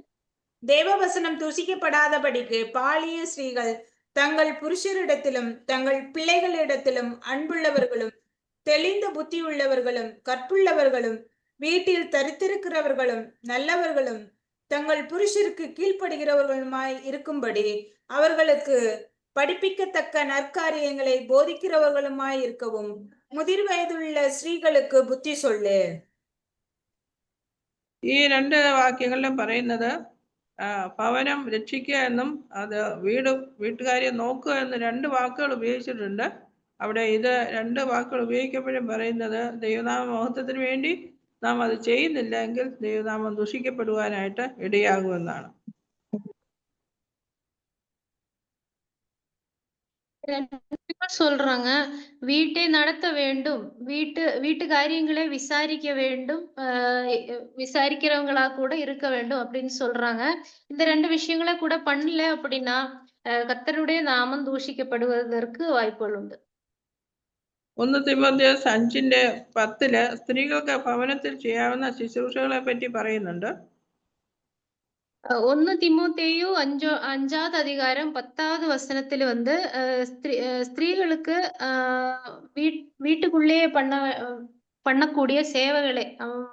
தேவவசனம் தூசிக்கப்படாதபடிக்கு பாலிய ஸ்திரீகள் தங்கள் புருஷரிடத்திலும் தங்கள் பிள்ளைகளிடத்திலும் அன்புள்ளவர்களும் தெளிந்த புத்தியுள்ளவர்களும் கற்புள்ளவர்களும் வீட்டில் தரித்திருக்கிறவர்களும் நல்லவர்களும் தங்கள் புருஷருக்கு கீழ்ப்படுகிறவர்களுமாய் இருக்கும்படி அவர்களுக்கு படிப்பிக்கத்தக்க நற்காரியங்களை போதிக்கிறவர்களுமாய் இருக்கவும் முதிர் வயதுள்ள ஸ்திரீகளுக்கு புத்தி சொல்லு. ഈ 2 വാക്യങ്ങളിലും പറയുന്നത് ഭവനം രക്ഷിക്കുക എന്നും അത് വീട്ടുകാരെ നോക്കുക എന്ന് 2 വാക്കുകൾ ഉപയോഗിച്ചിട്ടുണ്ട്. അവിടെ ഇത് 2 വാക്കുകൾ ഉപയോഗിക്കുമ്പോഴും പറയുന്നത് ദൈവനാമ മഹത്വത്തിന് വേണ്ടി നാം അത് ചെയ്യുന്നില്ല എങ്കിൽ ദൈവനാമം ദുഷിക്കപ്പെടുവാനായിട്ട് ഇടയാകുമെന്നാണ്. சொல்றாங்க வீட்டை நடத்த வேண்டும், வீட்டு காரியங்களை விசாரிக்க வேண்டும், விசாரிக்கிறவங்களா கூட இருக்க வேண்டும் அப்படின்னு சொல்றாங்க. இந்த 2 விஷயங்களை கூட பண்ணல அப்படின்னா கர்த்தருடைய நாமம் தூஷிக்கப்படுவதற்கு வாய்ப்புகள் உண்டு. 1 തിമോത്തിയോസ് 5-ന്റെ 10 സ്ത്രീകൾക്ക് ഭവനത്തിൽ ചെയ്യാവുന്ന ശുശ്രൂഷകളെ പറ്റി പറയുന്നുണ്ട്. 1 തിമോത്തേയു 5-வது அதிகாரம் 10-வது வசனத்துல வந்து ஸ்திரீகளுக்கு வீட்டுக்குள்ளேயே பண்ணக்கூடிய சேவைகளை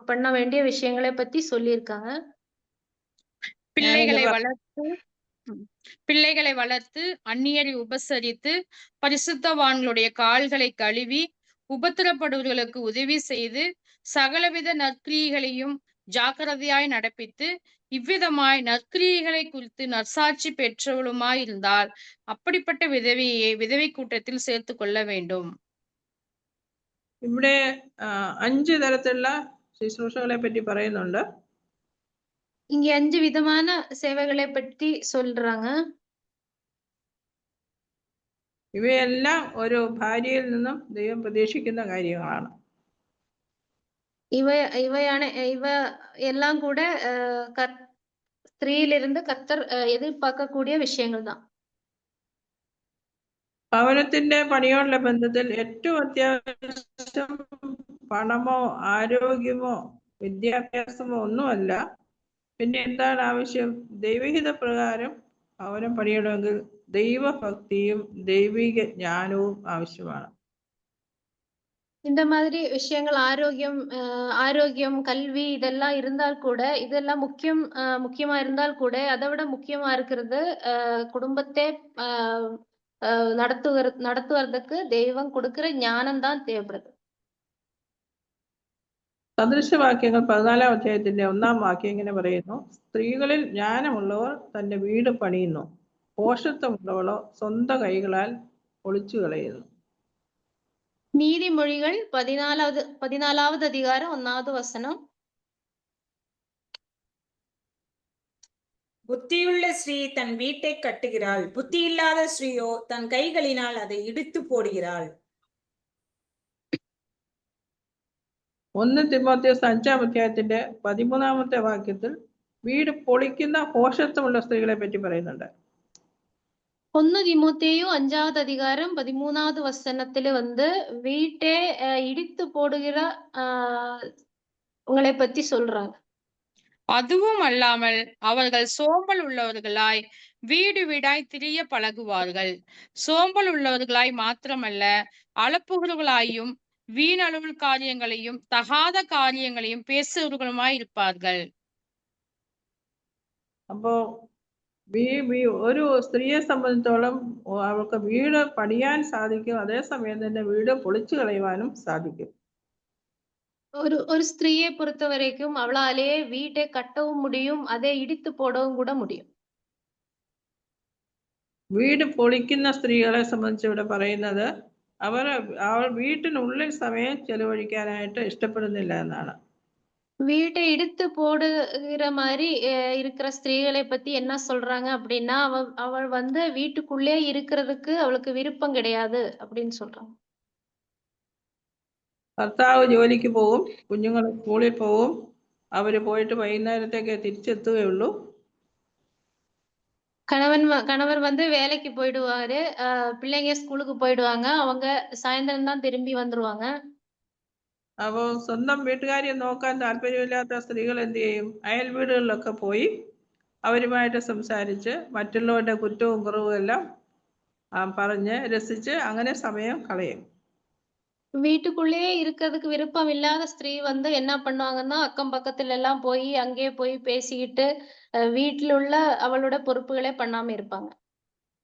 பண்ண வேண்டிய விஷயங்களை பத்தி சொல்லியிருக்காங்க. பிள்ளைகளை வளர்த்து அந்நியரை உபசரித்து பரிசுத்தவான்களுடைய கால்களை கழுவி உபத்திரப்படுவர்களுக்கு உதவி செய்து சகலவித நற்கிரியைகளையும் ஜாக்கிரதையாய் நடப்பித்து இவ்விதமாய் நற்கிரியைகளை குறித்து நற்சாட்சி பெற்றவளுமாய் இருந்தால் அப்படிப்பட்ட விதவையை விதவை கூட்டத்தில் சேர்த்து கொள்ள வேண்டும். ഇവിടെ 5 തരത്തിലുള്ള ശുശ്രൂഷകളെ പറ്റി പറയുന്നുണ്ട്. இங்க 5 விதமான சேவைகளை பற்றி சொல்றாங்க. ഇവയെല്ലാം ഒരു ഭാര്യയിൽ നിന്നും ദൈവം പ്രതീക്ഷിക്കുന്ന കാര്യങ്ങളാണ്. இவ எல்லாம் கூட ஸ்திரீயிலிருந்து கர்த்தர் எதிர்பார்க்கக்கூடிய விஷயங்கள் தான். ഭവനത്തിന്റെ പണിയോടുള്ള ബന്ധത്തിൽ ഏറ്റവും അത്യാവശ്യം പണമോ ആരോഗ്യമോ വിദ്യാഭ്യാസമോ ഒന്നുമല്ല. പിന്നെ എന്താണ് ആവശ്യം? ദൈവഹിത പ്രകാരം ഭവനം പണിയണമെങ്കിൽ ദൈവഭക്തിയും ദൈവിക ജ്ഞാനവും ആവശ്യമാണ്. இந்த மாதிரி விஷயங்கள் ஆரோக்கியம், கல்வி இதெல்லாம் இருந்தால் கூட, இதெல்லாம் முக்கியமா இருந்தால் கூட, அதை விட முக்கியமா இருக்கிறது குடும்பத்தை நடத்துவதற்கு தெய்வம் கொடுக்கிற ஞானம் தான் தேவைப்படுது. സദൃശവാക്യങ്ങൾ 14-ാം അധ്യായത്തിന്റെ 1-ാം വാക്യം ഇങ്ങനെ പറയുന്നു: സ്ത്രീകളിൽ ജ്ഞാനമുള്ളവർ തന്റെ വീട് പണിയുന്നു, പോഷത്വമുള്ളവളോ സ്വന്തം കൈകളാൽ ഒളിച്ചു കളയുന്നു. നീതിമൊഴികൾ 14வது அதிகாரம் 1வது வசனம். புத்தியுள்ள ஸ்ரீ தன் வீட்டை கட்டுகிறாள், புத்தியில்லாத ஸ்ரீயோ தன் கைகளினால் அதை இடித்து போடுகிறாள். 1 തിമോഥെയോസ് 5-ാം അധ്യായത്തിന്റെ 13-ാമത്തെ വാക്യത്തിൽ വീട് പൊളിക്കുന്ന പോഷത്വമുള്ള സ്ത്രീകളെ പറ്റി പറയുന്നുണ്ട്. 1 தீமோத்தேயு 5வது அதிகாரம் 13வது வசனத்துல வந்து வீட்டை இடித்து போடுகிற உங்களை பத்தி சொல்றாங்க. அதுவும் அல்லாமல் அவர்கள் சோம்பல் உள்ளவர்களாய் வீடு வீடாய் திரிய பழகுவார்கள். சோம்பல் உள்ளவர்களாய் மாத்திரமல்ல, அளப்புகிறவர்களாயும் வீணளவுள் காரியங்களையும் தகாத காரியங்களையும் பேசுகிறவர்களுமாய் இருப்பார்கள். അപ്പോ ഒരു സ്ത്രീയെ സംബന്ധിച്ചോളം അവൾക്ക് വീട് പണിയാൻ സാധിക്കും, അതേസമയം തന്നെ വീട് പൊളിച്ചു കളയുവാനും സാധിക്കും. ஒரு ஸ்திரீயை பொறுத்த வரைக்கும் அவளாலே வீட்டை கட்டவும் முடியும், அதை இடித்து போடவும் கூட முடியும். വീട് പൊളിക്കുന്ന സ്ത്രീകളെ സംബന്ധിച്ച് ഇവിടെ പറയുന്നത് അവൾ വീട്ടിനുള്ളിൽ സമയം ചെലവഴിക്കാനായിട്ട് ഇഷ്ടപ്പെടുന്നില്ല എന്നാണ്. வீட்டை இடித்து போடுகிற மாதிரி இருக்கிற ஸ்திரீகளை பத்தி என்ன சொல்றாங்க அப்படின்னா, அவள் வந்து வீட்டுக்குள்ளே இருக்கிறதுக்கு அவளுக்கு விருப்பம் கிடையாது அப்படின்னு சொல்றாங்க. ഭർത്താവ് ജോലിക്ക് പോകും, കുഞ്ഞുങ്ങൾ സ്കൂളിൽ പോകും, അവര് പോയിട്ട് വൈകുന്നേരത്തേക്ക് തിരിച്ചെത്തുകയുള്ളൂ. கணவர் வந்து வேலைக்கு போயிடுவாரு, பிள்ளைங்க ஸ்கூலுக்கு போயிடுவாங்க, அவங்க சாயந்தரம் தான் திரும்பி வந்துருவாங்க. അപ്പോ സ്വന്തം വീട്ടുകാരെ നോക്കാൻ താല്പര്യമില്ലാത്ത സ്ത്രീകൾ എന്ത് ചെയ്യും? അയൽ വീടുകളിലൊക്കെ പോയി അവരുമായിട്ട് സംസാരിച്ച് മറ്റുള്ളവരുടെ കുറ്റവും കുറവും എല്ലാം പറഞ്ഞ് രസിച്ച് അങ്ങനെ സമയം കളയും. வீட்டுக்குள்ளேயே இருக்கிறதுக்கு விருப்பம் இல்லாத ஸ்திரீ வந்து என்ன பண்ணுவாங்கன்னா, அக்கம் பக்கத்துல எல்லாம் போய் அங்கேயே போய் பேசிக்கிட்டு வீட்டில் உள்ள அவளோட பொறுப்புகளே பண்ணாம இருப்பாங்க.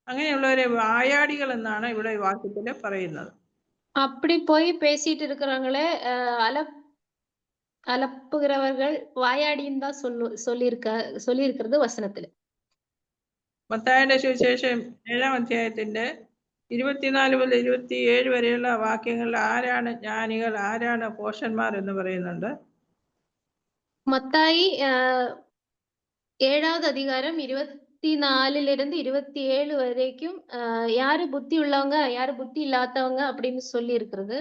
അങ്ങനെയുള്ളവരെ വായാടികൾ എന്നാണ് ഇവിടെ വാക്യത്തില് പറയുന്നത്. அப்படி போய் பேசிட்டு இருக்கிறவங்களே அலப்புகிறவர்கள் வாயாடின்னு தான் சொல்லியிருக்கிறது வசனத்துல. മത്തായിയുടെ സുവിശേഷം 7-ാം അധ്യായത്തിന്റെ 24 മുതൽ 27 വരെയുള്ള വാക്യങ്ങളിൽ ആരാണ് ജ്ഞാനികൾ, ആരാണ് പോഷന്മാർ എന്ന് പറയുന്നുണ്ട്. மத்தாயி 7வது அதிகாரம் 24லிருந்து 27 வரைக்கும் யாரு புத்தி உள்ளவங்க, யாரு புத்தி இல்லாதவங்க அப்படின்னு சொல்லி இருக்கிறது.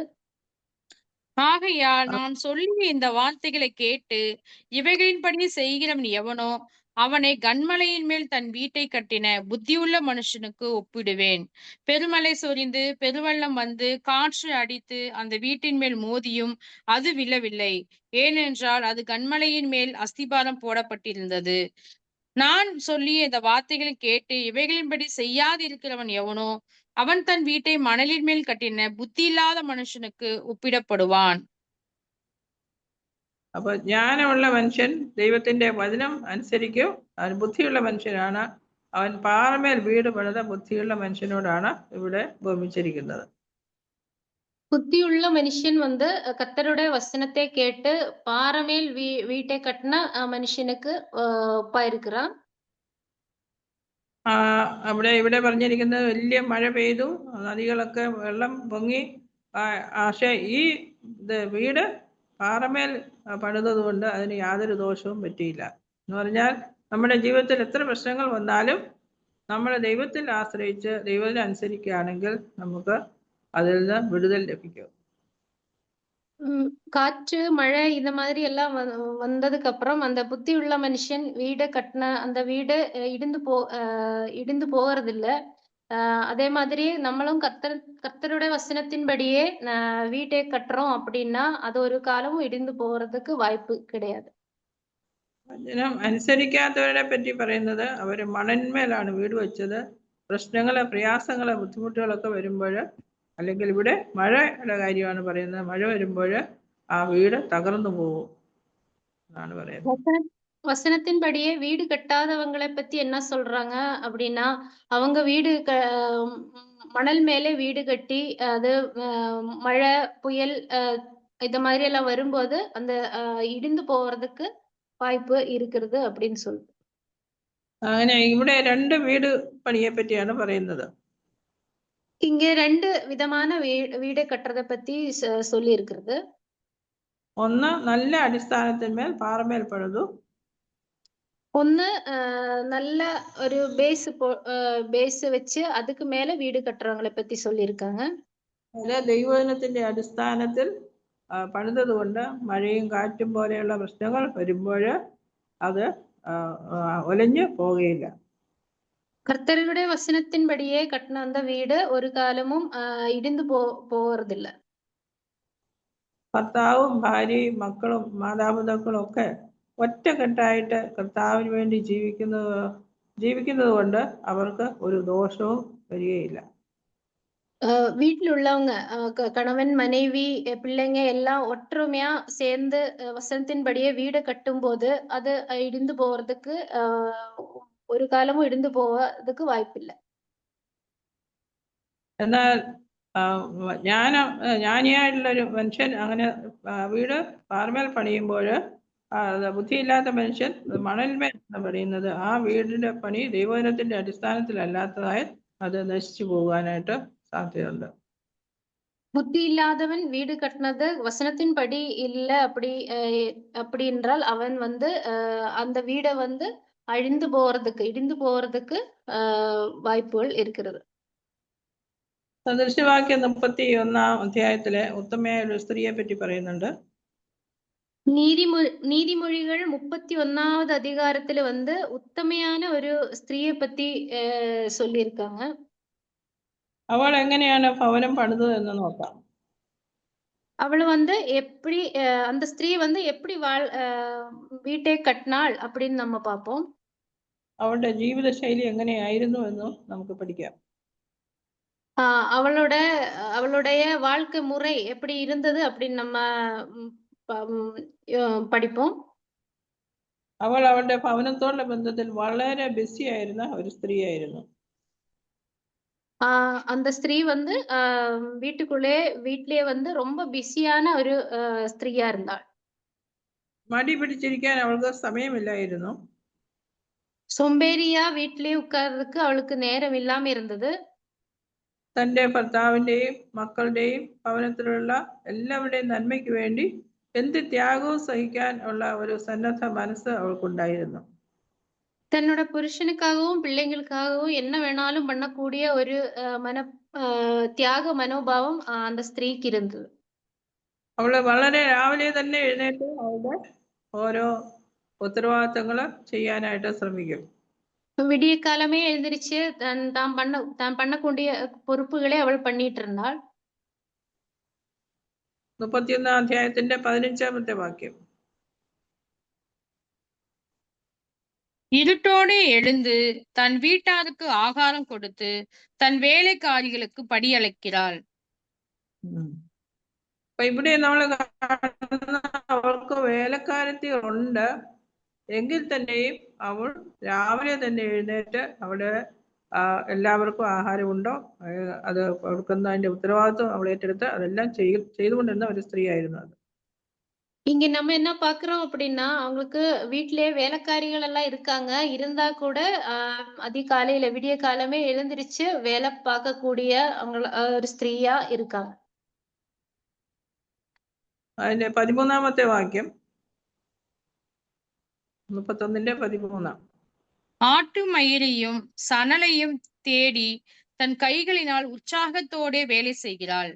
ஆகையால் நான் சொல்லிய இந்த வார்த்தைகளை கேட்டு இவைகளின்படி செய்கிறவன் எவனோ அவனை கன்மலையின் மேல் தன் வீட்டை கட்டின புத்தியுள்ள மனுஷனுக்கு ஒப்பிடுவேன். பெருமழை சொரிந்து பெருவெள்ளம் வந்து காற்று அடித்து அந்த வீட்டின் மேல் மோதியும் அது விழவில்லை, ஏனென்றால் அது கன்மலையின் மேல் அஸ்திபாரம் போடப்பட்டிருந்தது. நான் சொல்லிய இந்த வார்த்தைகளை கேட்டு இவைகளின்படி செய்யாதிருக்கிறவன் எவனோ அவன் தன் வீட்டை மணலின் மேல் கட்டின புத்தி இல்லாத மனுஷனுக்கு ஒப்பிடப்படுவான். അപ്പൊ ജ്ഞാനമുള്ള മനുഷ്യൻ ദൈവത്തിന്റെ വചനം അനുസരിക്കും. അവൻ ബുദ്ധിയുള്ള മനുഷ്യനാണ്. അവൻ പാറമേൽ വീട് പണിത ബുദ്ധിയുള്ള മനുഷ്യനോടാണ് ഇവിടെ ഉപമിച്ചിരിക്കുന്നത്. புத்தியுள்ள மனுஷன் வந்து கர்த்தருடைய வசனத்தை கேட்டு பாறைமேல் வீட்டை கட்டின மனுஷனுக்கு ஒப்பா இருக்கிறான். ഇവിടെ പറഞ്ഞിരിക്കുന്നത് വലിയ മഴ പെയ്തു, നദികളൊക്കെ വെള്ളം പൊങ്ങി, പക്ഷേ ഈ വീട് പാറമേൽ പണിതതുകൊണ്ട് അതിന് യാതൊരു ദോഷവും പറ്റിയില്ല. എന്ന് പറഞ്ഞാൽ നമ്മുടെ ജീവിതത്തിൽ എത്ര പ്രശ്നങ്ങൾ വന്നാലും നമ്മൾ ദൈവത്തിൽ ആശ്രയിച്ച് ദൈവത്തിൽ അനുസരിക്കുകയാണെങ്കിൽ നമുക്ക് அதில் தான் விடுதல் லഭിக்கும். காற்று மழை இந்த மாதிரி எல்லாம் வந்ததுக்கு அப்புறம் அந்த புத்தி உள்ள மனுஷன் வீடை கட்டின அந்த வீடு இடிந்து போகிறது இல்ல. அதே மாதிரி நம்மளும் கர்த்தருடைய வசனத்தின்படியே வீட்டை கட்டுறோம் அப்படின்னா அது ஒரு காலமும் இடிந்து போறதுக்கு வாய்ப்பு கிடையாது. വചനം അനുസരിക്കാത്തവരെ പറ്റി പറയുന്നത് അവര് മണന്മേലാണ് വീട് വെച്ചത്. പ്രശ്നങ്ങള്, പ്രയാസങ്ങള്, ബുദ്ധിമുട്ടുകളൊക്കെ വരുമ്പോൾ, അല്ലെങ്കിൽ ഇവിടെ മഴയുടെ കാര്യമാണ് പറയുന്നത്, മഴ വരുമ്പോൾ ആ വീട് തകർന്നു പോകും എന്നാണ് പറയുന്നത്. வசனத்தின்படியே வீடு கட்டாதவங்களை பத்தி என்ன சொல்றாங்க அப்படின்னா, அவங்க வீடு மணல் மேலே வீடு கட்டி அது மழை புயல் இந்த மாதிரி எல்லாம் வரும்போது அந்த இடிந்து போறதுக்கு வாய்ப்பு இருக்கிறது அப்படின்னு சொல்லுது. അങ്ങനെ ഇവിടെ 2 വീട് പണിയെ പറ്റിയാണ് പറയുന്നത്. இங்க 2 விதமான வீடு கட்டுறத பத்தி சொல்லி இருக்கிறது. ഒന്ന് നല്ല അടിസ്ഥാനത്തിന്മേൽ പാറമേൽ പണിതു. ഒന്ന് நல்ல ஒரு பேஸ் வச்சு அதுக்கு மேல வீடு கட்டுறவங்களை பத்தி சொல்லியிருக்காங்க. അത് ദൈവവചനത്തിന്റെ അടിസ്ഥാനത്തിൽ പണിതത് കൊണ്ട് മഴയും കാറ്റും പോലെയുള്ള പ്രശ്നങ്ങൾ വരുമ്പോൾ അത് ഒലഞ്ഞു പോവുകയില്ല. கர்த்தருடைய வசனத்தின்படியே கட்டின அந்த வீடு ஒரு காலமும் இடிந்து போறதில்ல. ഭർത്താവും ഭാര്യയും മക്കളും മാതാപിതാക്കളും ഒക്കെ ഒറ്റക്കെട്ടായിട്ട് കർത്താവിന് വേണ്ടി ജീവിക്കുന്നത് കൊണ്ട് അവർക്ക് ഒരു ദോഷവും വരികയില്ല. வீட்டில் உள்ளவங்க கணவன் மனைவி பிள்ளைங்க எல்லாம் ஒற்றுமையா சேர்ந்து வசனத்தின்படியே வீடு கட்டும் போது அது இடிந்து போறதுக்கு ஒரு காலமும் இடிந்து போவதுக்கு வாய்ப்பில்லை. എന്നാൽ ജ്ഞാനിയായിട്ടുള്ളൊരു മനുഷ്യൻ അങ്ങനെ വീട് പാറമേൽ പണിയുമ്പോൾ ബുദ്ധിയില്ലാത്ത മനുഷ്യൻ മണൽമേൽ പണിയുന്നത് ആ വീടിന്റെ പണി ദൈവവചനത്തിന്റെ അടിസ്ഥാനത്തിലല്ലാത്തതായി അത് നശിച്ചു പോകാനായിട്ട് സാധ്യതയുണ്ട്. புத்தி இல்லாதவன் வீடு கட்டினது வசனத்தின்படி இல்ல அப்படி என்றால் அவன் அந்த வீடை இடிந்து போறதுக்கு வாய்ப்புகள் இருக்கிறது. സദൃശവാക്യം 31-ാം അധ്യായത്തിലെ ഉത്തമയായ ഒരു സ്ത്രീയെ പറ്റി പറയുന്നുണ്ട്. நீதிமொழிகள் 31வது அதிகாரத்துல உத்தமையான ஒரு ஸ்திரீயை பத்தி சொல்லியிருக்காங்க. അവൾ എങ്ങനെയാണ് ഭവനം പണിതത് എന്ന് നോക്കാം. அவள் எப்படி அந்த ஸ்திரீ எப்படி வீட்டை கட்டினாள் அப்படின்னு நம்ம பார்ப்போம். അവളുടെ ജീവിതശൈലി എങ്ങനെയായിരുന്നു എന്നും നമുക്ക് പഠിക്കാം. அவளுடைய வாழ்க்கை முறை எப்படி இருந்தது அப்படின்னு நம்ம படிப்போம். അവൾ അവളുടെ ഭവനത്തോടുള്ള ബന്ധത്തിൽ വളരെ ബിസി ആയിരുന്ന ഒരു സ്ത്രീയായിരുന്നു. அந்த ஸ்திரீ வீட்டிலேயே ரொம்ப பிஸியான ஒரு ஸ்திரீயா இருந்தாள். മടി പിടിച്ചിരിക്കാൻ അവൾക്ക് സമയമില്ലായിരുന്നു. சோம்பேறியா வீட்டிலேயே உட்கார்றதுக்கு அவளுக்கு நேரம் இல்லாம இருந்தது. തന്റെ ഭർത്താവിന്റെയും മക്കളുടെയും ഭവനത്തിലുള്ള എല്ലാവരുടെയും നന്മയ്ക്ക് വേണ്ടി എന്ത് ത്യാഗവും സഹിക്കാൻ ഉള്ള ഒരു സന്നദ്ധ മനസ്സ് അവൾക്കുണ്ടായിരുന്നു. தன்னோட புருஷனுக்காகவும் பிள்ளைங்களுக்காகவும் என்ன வேணாலும் பண்ணக்கூடிய ஒரு தியாக மனோபாவம் அந்த ஸ்திரீக்கு இருந்தது. അവള് വളരെ രാവിലെ തന്നെ എഴുന്നേറ്റ് അവളുടെ ഓരോ ഉത്തരവാദിത്തങ്ങൾ ചെയ്യാനായിട്ട് ശ്രമിക്കും. விடிய காலமே எழுந்திருச்சு தான் பண்ணக்கூடிய பொறுப்புகளை அவள் பண்ணிட்டு இருந்தாள். 31-ാം അധ്യായത്തിന്റെ 15-ാമത്തെ വാക്യം. இருட்டோடு எழுந்து தன் வீட்டாருக்கு ஆகாரம் கொடுத்து தன் வேலைக்காரிகளுக்கு படியளிக்கிறாள். അപ്പൊ ഇവിടെ നമ്മൾ അവൾക്ക് വേലക്കാരത്തി ഉണ്ട് എങ്കിൽ തന്നെയും അവൾ രാവിലെ തന്നെ എഴുന്നേറ്റ് അവിടെ എല്ലാവർക്കും ആഹാരമുണ്ടോ അത് കൊടുക്കുന്നതിന്റെ ഉത്തരവാദിത്വം അവൾ ഏറ്റെടുത്ത് അതെല്ലാം ചെയ്തുകൊണ്ടിരുന്ന ഒരു സ്ത്രീ ആയിരുന്നു അത്. இங்க நம்ம என்ன பாக்குறோம் அப்படின்னா அவங்களுக்கு வீட்டிலேயே வேலைக்காரிகள் எல்லாம் இருக்காங்க. இருந்தா கூட அதிகாலையில விடிய காலமே எழுந்திருச்சு வேலை பார்க்கக்கூடிய ஒரு ஸ்திரீயா இருக்காங்க. അതിന്റെ 13-ാമത്തെ വാക്യം 31-ന്റെ 13. ஆட்டு மயிரையும் சணலையும் தேடி தன் கைகளினால் உற்சாகத்தோടെ வேலை செய்கிறாள்.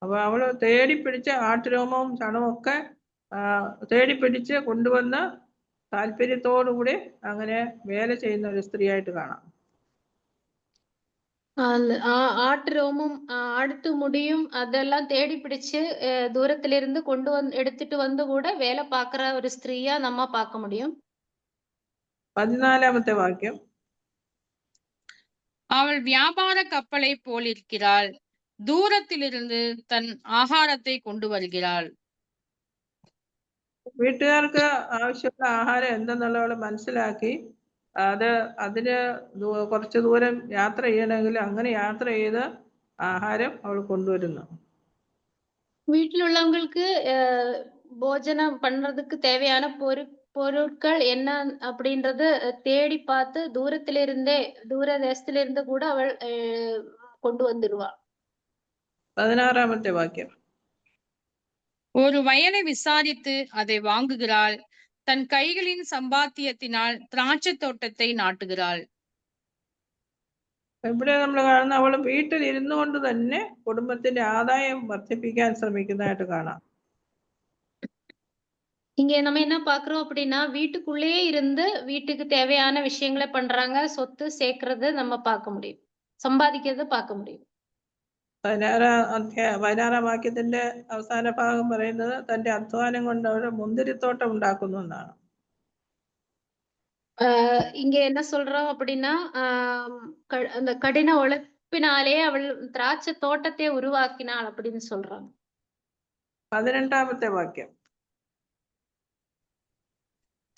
അപ്പൊ അവള് തേടിപ്പിടിച്ച് ആട്ടുരോമവും ചണവും ഒക്കെ തേടിപ്പിടിച്ച് കൊണ്ടുവന്ന് താല്പര്യത്തോടുകൂടി അങ്ങനെ വേല ചെയ്യുന്ന ഒരു സ്ത്രീയായിട്ട് കാണാം. ஆட்டு ரோமும் ஆட்டு முடியும் அதெல்லாம் தேடி பிடிச்சு தூரத்திலிருந்து எடுத்துட்டு கூட வேலை பார்க்கிற ஒரு ஸ்திரீயா நம்ம பார்க்க முடியும். 14-ാമത്തെ വാക്യം. அவள் வியாபார கப்பலை போலிருக்கிறாள், தூரத்திலிருந்து தன் ആഹാരത്തെ കൊണ്ടുവരികയാൾ. വീട്ടുകാർക്ക് ആവശ്യമുള്ള ആഹാരം എന്തെന്നുള്ളവള് മനസ്സിലാക്കി അതിന് കുറച്ച് ദൂരം യാത്ര ചെയ്യണമെങ്കിൽ അങ്ങനെ യാത്ര ചെയ്ത് ആഹാരം അവൾ കൊണ്ടുവരുന്നു. வீட்டில் உள்ளவங்களுக்கு போஜனம் பண்றதுக்கு தேவையான பொருட்கள் என்ன அப்படின்றது தேடி பார்த்து தூர தேசத்திலிருந்து கூட அவள் கொண்டு வந்துடுவா. 16ாமത്തെ വാക്യം. ஒரு வயலை விசாரித்து அதை வாங்குகிறாள். தன் கைகளின் சம்பாத்தியத்தினால் திராட்சை தோட்டத்தை நாட்டுகிறாள். ഇവിടെ നമ്മൾ കാണുന്ന അവൾ വീട്ടിൽ ഇരുന്നു കൊണ്ട് തന്നെ കുടുംബത്തിന്റെ ആദായം വർദ്ധിപ്പിക്കാൻ ശ്രമിക്കുന്നതായിട്ട് കാണാം. இங்க நம்ம என்ன பாக்குறோம் அப்படின்னா, வீட்டுக்குள்ளேயே இருந்து வீட்டுக்கு தேவையான விஷயங்களை பண்றாங்க. சொத்து சேர்க்கறது நம்ம பார்க்க முடியும். சம்பாதிக்கிறத பார்க்க முடியும். 16ാം വാക്യത്തിന്റെ അവസാന ഭാഗം പറയുന്നത് തന്റെ അധ്വാനം കൊണ്ട് അവര് മുന്തിരിത്തോട്ടം ഉണ്ടാക്കുന്നു എന്നാണ്. இங்க என்ன சொல்றோம் அப்படின்னா, அந்த கடின உழைப்பினாலே அவள் திராட்சை தோட்டத்தை உருவாக்கினாள் அப்படின்னு சொல்றாங்க. 12ാമത്തെ വാക്യം.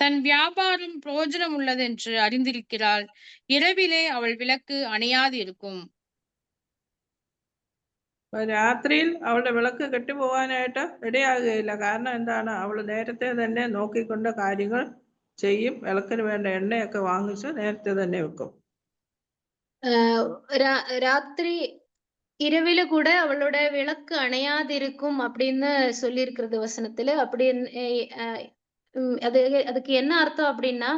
தன் வியாபாரம் பிரயோஜனம் உள்ளதென்று அறிந்திருக்கிறாள். இரவிலே அவள் விளக்கு அணையாது இருக்கும். രാത്രിയിൽ അവളുടെ വിളക്ക് കെട്ടുപോകാനായിട്ട് ഇടയാകുകയില്ല. കാരണം എന്താണ്? അവൾ നേരത്തെ തന്നെ നോക്കിക്കൊണ്ട് കാര്യങ്ങൾ ചെയ്യും. വിളക്കിന് വേണ്ട എണ്ണയൊക്കെ വാങ്ങിച്ച് നേരത്തെ തന്നെ വെക്കും. ராத்திரி இரவில கூட அவளோட விளக்கு அணையாதிருக்கும் அப்படின்னு சொல்லியிருக்கிறது வசனத்துல. அப்படி அதுக்கு என்ன அர்த்தம் அப்படின்னா,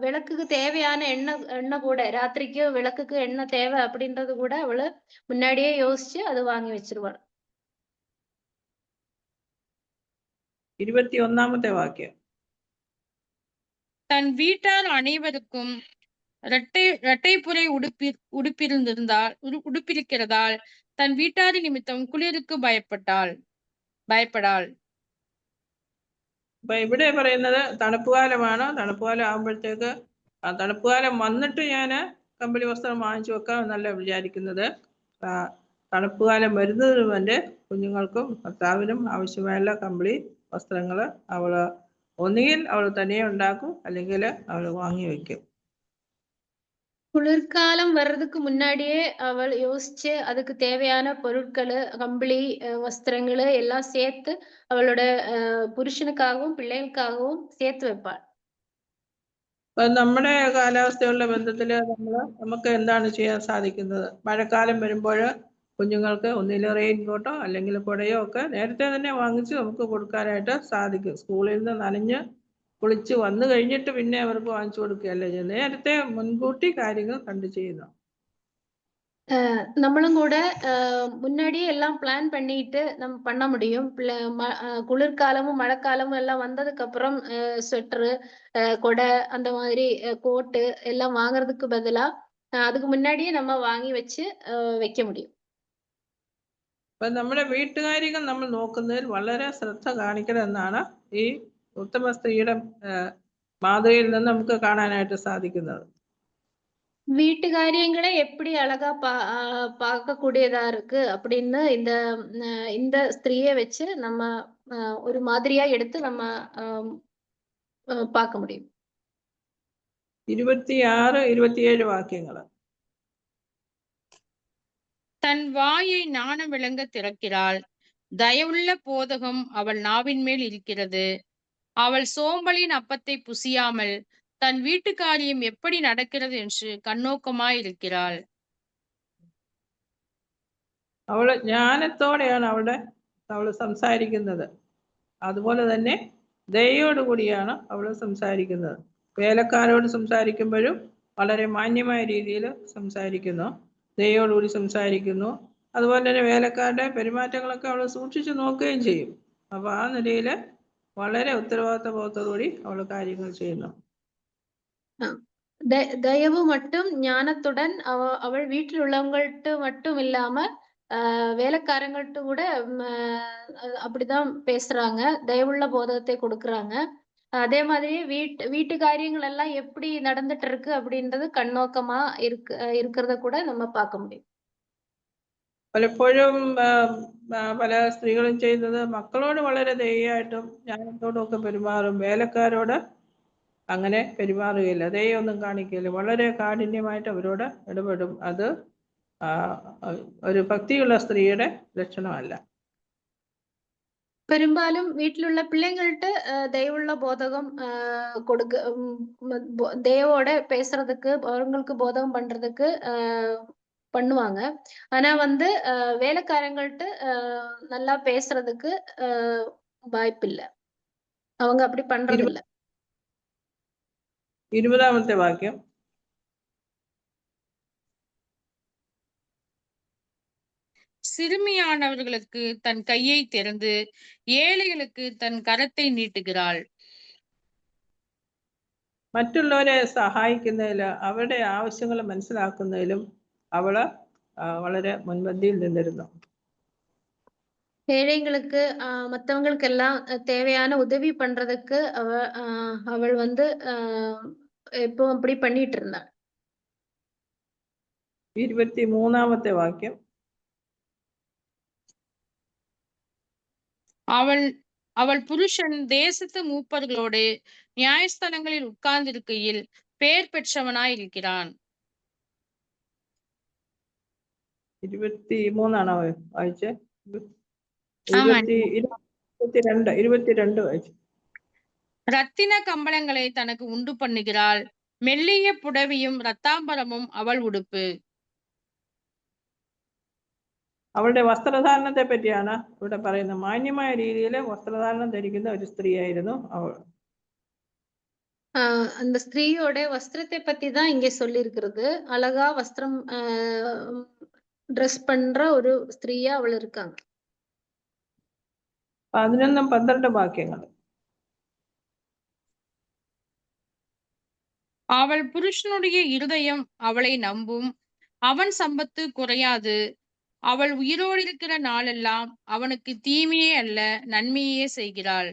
விளக்குக்கு தேவையான எண்ணெய் கூட ராத்திரிக்கு விளக்குக்கு எண்ணெய் தேவை அப்படின்றது கூட அவளு முன்னாடியே யோசிச்சு அது வாங்கி வச்சிருவாள். 21ാമത്തെ വാക്യം. தன் வீட்டார் அனைவருக்கும் இரட்டைப்புரை உடுப்பிருக்கிறதால் தன் வீட்டாரின் நிமித்தம் குளிருக்கு பயப்படாள். അപ്പൊ ഇവിടെ പറയുന്നത് തണുപ്പുകാലമാണ്. തണുപ്പുകാലം ആകുമ്പോഴത്തേക്ക് തണുപ്പുകാലം വന്നിട്ട് ഞാൻ കമ്പിളി വസ്ത്രം വാങ്ങിച്ചു വെക്കാം എന്നല്ല വിചാരിക്കുന്നത്. തണുപ്പുകാലം വരുന്നതിന് മുന്നേ കുഞ്ഞുങ്ങൾക്കും ഭർത്താവിനും ആവശ്യമായുള്ള കമ്പിളി വസ്ത്രങ്ങൾ ഒന്നുകിൽ അവൾ തനിയെ ഉണ്ടാക്കും, അല്ലെങ്കിൽ അവൾ വാങ്ങി വെക്കും. குளிர்காலம் வர்றதுக்கு முன்னாடியே அவள் யோசிச்சு அதுக்கு தேவையான பொருட்கள், கம்பளி, வஸ்திரங்கள் எல்லாம் சேர்த்து அவளோட புருஷனுக்காகவும் பிள்ளைகளுக்காகவும் சேர்த்து வைப்பாள். നമ്മുടെ കാലാവസ്ഥയുള്ള ബന്ധത്തില് നമുക്ക് എന്താണ് ചെയ്യാൻ സാധിക്കുന്നത്? മഴക്കാലം വരുമ്പോൾ കുഞ്ഞുങ്ങൾക്ക് ഒന്നിൽ റെയിൻ കോട്ടോ അല്ലെങ്കിൽ കുടയോ ഒക്കെ നേരത്തെ തന്നെ വാങ്ങിച്ച് നമുക്ക് കൊടുക്കാനായിട്ട് സാധിക്കും. സ്കൂളിൽ നിന്ന് നനഞ്ഞ് കുളിച്ച് വന്നു കഴിഞ്ഞിട്ട് പിന്നെ അവർക്ക് വാങ്ങിച്ചു കൊടുക്കുകയല്ല ചെയ്യുന്നത്. നേരത്തെ മുൻകൂട്ടി കാര്യങ്ങൾ കണ്ടു ചെയ്യുന്നു. நம்மளும் கூட முன்னாடியே எல்லாம் பிளான் பண்ணிட்டு நம்ம பண்ண முடியும். குளிர்காலமும் மழைக்காலமும் எல்லாம் வந்ததுக்கு அப்புறம் ஸ்வெட்டரு, கொடை, அந்த மாதிரி கோட்டு எல்லாம் வாங்குறதுக்கு பதிலா அதுக்கு முன்னாடியே நம்ம வாங்கி வச்சு வைக்க முடியும். അപ്പൊ നമ്മുടെ വീട്ടുകാര്യങ്ങൾ നമ്മൾ നോക്കുന്നതിൽ വളരെ ശ്രദ്ധ കാണിക്കണം എന്നാണ് ഈ ഉത്തമ സ്ത്രീയുടെ മാതൃകയിൽ നിന്ന് നമുക്ക് കാണാനായിട്ട് സാധിക്കുന്നത്. வீட்டு காரியங்களை எப்படி அழகா பார்க்கக்கூடியதா இருக்கு அப்படின்னு இந்த ஸ்திரீயை வச்சு நம்ம ஒரு மாதிரியா எடுத்து நம்ம பார்க்க முடியும். 26, 27 வாக்கியங்கள். தன் வாயை ஞானம் விளங்க திறக்கிறாள். தயவுள்ள போதகம் அவள் நாவின் மேல் இருக்கிறது. அவள் சோம்பலின் அப்பத்தை புசியாமல் தன் வீட்டு காரியம் எப்படி நடக்கிறது என்று கண்ணோக்கமாயிருக்கிறாள். അവള് ജ്ഞാനത്തോടെയാണ് അവള് സംസാരിക്കുന്നത്. അതുപോലെ തന്നെ ദയോടുകൂടിയാണ് അവള് സംസാരിക്കുന്നത്. വേലക്കാരോട് സംസാരിക്കുമ്പോഴും വളരെ മാന്യമായ രീതിയിൽ സംസാരിക്കുന്നു, ദയോടുകൂടി സംസാരിക്കുന്നു. അതുപോലെ തന്നെ വേലക്കാരുടെ പെരുമാറ്റങ്ങളൊക്കെ അവൾ സൂക്ഷിച്ചു നോക്കുകയും ചെയ്യും. അപ്പൊ ആ നിലയിൽ വളരെ ഉത്തരവാദിത്ത ബോധത്തോടുകൂടി അവൾ കാര്യങ്ങൾ ചെയ്യുന്നു. தயவு மற்றும் ஞானத்துடன் அவள் வீட்டில் உள்ளவங்கள்ட்ட மட்டும் இல்லாம வேலைக்காரங்கள்ட்ட கூட அப்படிதான் பேசுறாங்க. தயவுள்ள போதகத்தை கொடுக்கறாங்க. அதே மாதிரி வீட்டு காரியங்கள் எல்லாம் எப்படி நடந்துட்டு இருக்கு அப்படின்றது கண்ணோக்கமா இருக்கிறத கூட நம்ம பார்க்க முடியும். പലപ്പോഴും പല സ്ത്രീകളും ചെയ്യുന്നത് മക്കളോട് വളരെ ദയയായിട്ടും ജ്ഞാനത്തോടും ഒക്കെ പെരുമാറും. വേലക്കാരോട് അങ്ങനെ പെരുമാറുകയില്ല, ദയൊന്നും കാണിക്കുകയില്ല. വളരെ കാഠിന്യമായിട്ട് അവരോട് ഇടപെടും. അത് ഒരു ഭക്തിയുള്ള സ്ത്രീയുടെ ലക്ഷണമല്ല. பெரும்பாலும் வீட்டிலுள்ள பிள்ளைங்கள்ட்ட தயவுள்ள போதகம் கொடுக்க தேவோட பேசுறதுக்கு அவங்களுக்கு போதகம் பண்றதுக்கு பண்ணுவாங்க. ஆனா வந்து வேலைக்காரங்கள்ட்ட நல்லா பேசுறதுக்கு வாய்ப்பில்ல. அவங்க அப்படி பண்றதில்ல. 20ാമത്തെ വാക്യം. சிறுமியானவர்களுக்கு தன் கையை திறந்து ஏழைகளுக்கு தன் கரத்தை நீட்டுகிறாள். മറ്റുള്ളവരെ സഹായിക്കുന്നതിൽ അവരുടെ ആവശ്യങ്ങൾ മനസ്സിലാക്കുന്നതിലും അവള് വളരെ മുൻപന്തിയിൽ നിന്നിരുന്നു. ஏழைங்களுக்கு மத்தவங்களுக்கு எல்லாம் தேவையான உதவி பண்றதுக்கு அவள் வந்து எப்போ அப்படி பண்ணிட்டு இருந்தாள். 23ാമത്തെ വാക്യം. அவள் புருஷன் தேசத்து மூப்பர்களோடு நியாயஸ்தலங்களில் உட்கார்ந்திருக்கையில் பேர் பெற்றவனாய் இருக்கிறான். 23 വായിച്ചേ. 22 വായിച്ചു. ரத்தின கம்பளங்களை தனக்கு உண்டு பண்ணுகிறாள். மெல்லிய புடவையும் ரத்தாம்பரமும் அவள் உடுப்பு. അവളുടെ വസ്ത്രധാരണത്തെ പറ്റിയാണ് ഇവിടെ പറയുന്നത്. മാന്യമായ രീതിയിൽ വസ്ത്രധാരണം ധരിക്കുന്ന ഒരു സ്ത്രീയായിരുന്നു അവൾ. அந்த ஸ்திரீயோட வஸ்திரத்தை பத்தி தான் இங்க சொல்லி இருக்கிறது. அழகா வஸ்திரம் ட்ரெஸ் பண்ற ஒரு ஸ்திரீயா அவள் இருக்காங்க. 11, 12 വാക്യങ്ങൾ. அவள் புருஷனுடைய இருதயம் அவளை நம்பும். அவன் சம்பத்து குறையாது. அவள் உயிரோடு இருக்கிற நாளெல்லாம் அவனுக்கு தீமையே அல்ல நன்மையே செய்கிறாள்.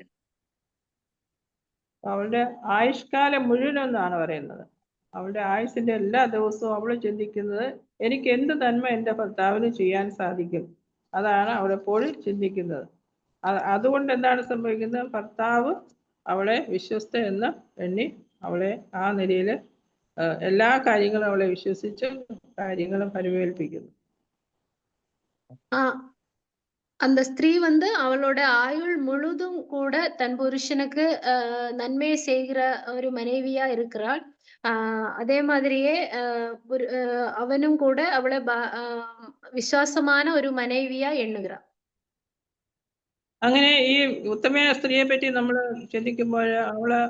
അവളുടെ ആയുഷ്കാലം മുഴുവനെന്നാണ് പറയുന്നത്. അവളുടെ ആയുസിന്റെ എല്ലാ ദിവസവും അവൾ ചിന്തിക്കുന്നത് എനിക്ക് എന്ത് നന്മ എൻ്റെ ഭർത്താവിന് ചെയ്യാൻ സാധിക്കും. അതാണ് അവൾ എപ്പോഴും ചിന്തിക്കുന്നത്. അതുകൊണ്ട് എന്താണ് സംഭവിക്കുന്നത്? ഭർത്താവ് അവളെ വിശ്വസ്ത എന്ന് എണ്ണി അവളെ ആ നിലയിൽ എല്ലാ കാര്യങ്ങളും അവളെ വിശ്വസിച്ച് കാര്യങ്ങളും പരിമേൽപ്പിക്കുന്നു. அந்த ஸ்திரீ வந்து அவளோட ஆயுள் முழுதும் கூட தன் புருஷனுக்கு நன்மையை செய்கிற ஒரு மனைவியா இருக்கிறாள். அதே மாதிரியே அவனும் கூட அவளை വിശ്വാസமான ഒരു മனைവിയാ എണ്ണുகிறாൻ. അങ്ങനെ ഈ ഉത്തമയായ സ്ത്രീയെ പറ്റി നമ്മൾ ചിന്തിക്കുമ്പോൾ അവള്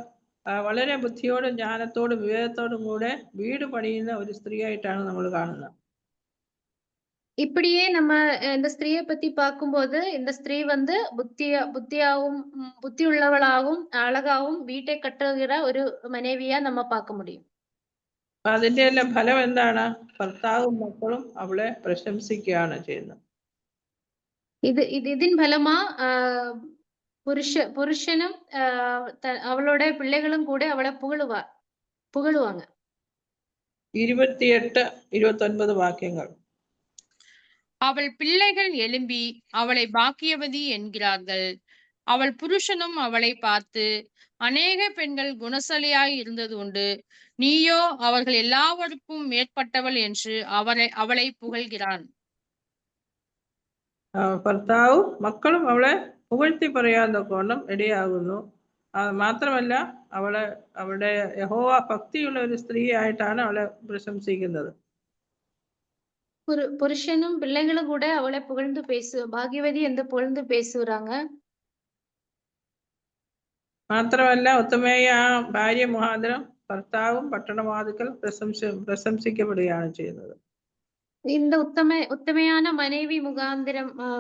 വളരെ ബുദ്ധിയോടും ജ്ഞാനത്തോടും വിവേകത്തോടും കൂടെ വീട് പണിയുന്ന ഒരു സ്ത്രീയായിട്ടാണ് നമ്മൾ കാണുന്നത്. இப்படியே நம்ம இந்த ஸ்திரீயை பத்தி பார்க்கும்போது இந்த ஸ்திரீ வந்து புத்தி உள்ளவளாகவும் அழகாவும் வீட்டை கட்டுகிற ஒரு மனைவியா நம்ம பார்க்க முடியும். അതിന്റെ എല്ലാം ഫലം എന്താണ്? ഭർത്താവും മക്കളും അവളെ പ്രശംസിക്കുകയാണ് ചെയ്യുന്നത്. ഇതിൻ ഫലமா புருஷனும் அவளோட பிள்ளைகளும் கூட அவளை புகழுவாங்க. 28, 29 വാക്യങ്ങൾ. அவள் பிள்ளைகள் எழும்பி அவளை பாக்கியவதி என்கிறார்கள். அவள் புருஷனும் அவளை பார்த்து அநேக பெண்கள் குணசாலியாய் இருந்தது உண்டு, நீயோ அவர்கள் எல்லாவருக்கும் மேற்பட்டவள் என்று அவளை புகழ்கிறான். ഭർത്താവും മക്കളും അവളെ പുകഴ്ത്തി പറയാൻ തക്കവണ്ണം ഇടയാകുന്നു. മാത്രമല്ല അവളുടെ യഹോവ ഭക്തിയുള്ള ഒരു സ്ത്രീ ആയിട്ടാണ് അവളെ പ്രശംസിക്കുന്നത്. புருஷனும் பிள்ளைகளும் கூட அவளை புகழ்ந்து பாகியவதி என்று புகழ்ந்து பேசுறாங்க. മാത്രമല്ല ഉത്തമയായ ഭാര്യ മുഖാന്തരം ഭർത്താവും പട്ടണവാതിക്കൽ പ്രശംസിക്കപ്പെടുകയാണ് ചെയ്യുന്നത്. இந்த உத்தமையான மனைவி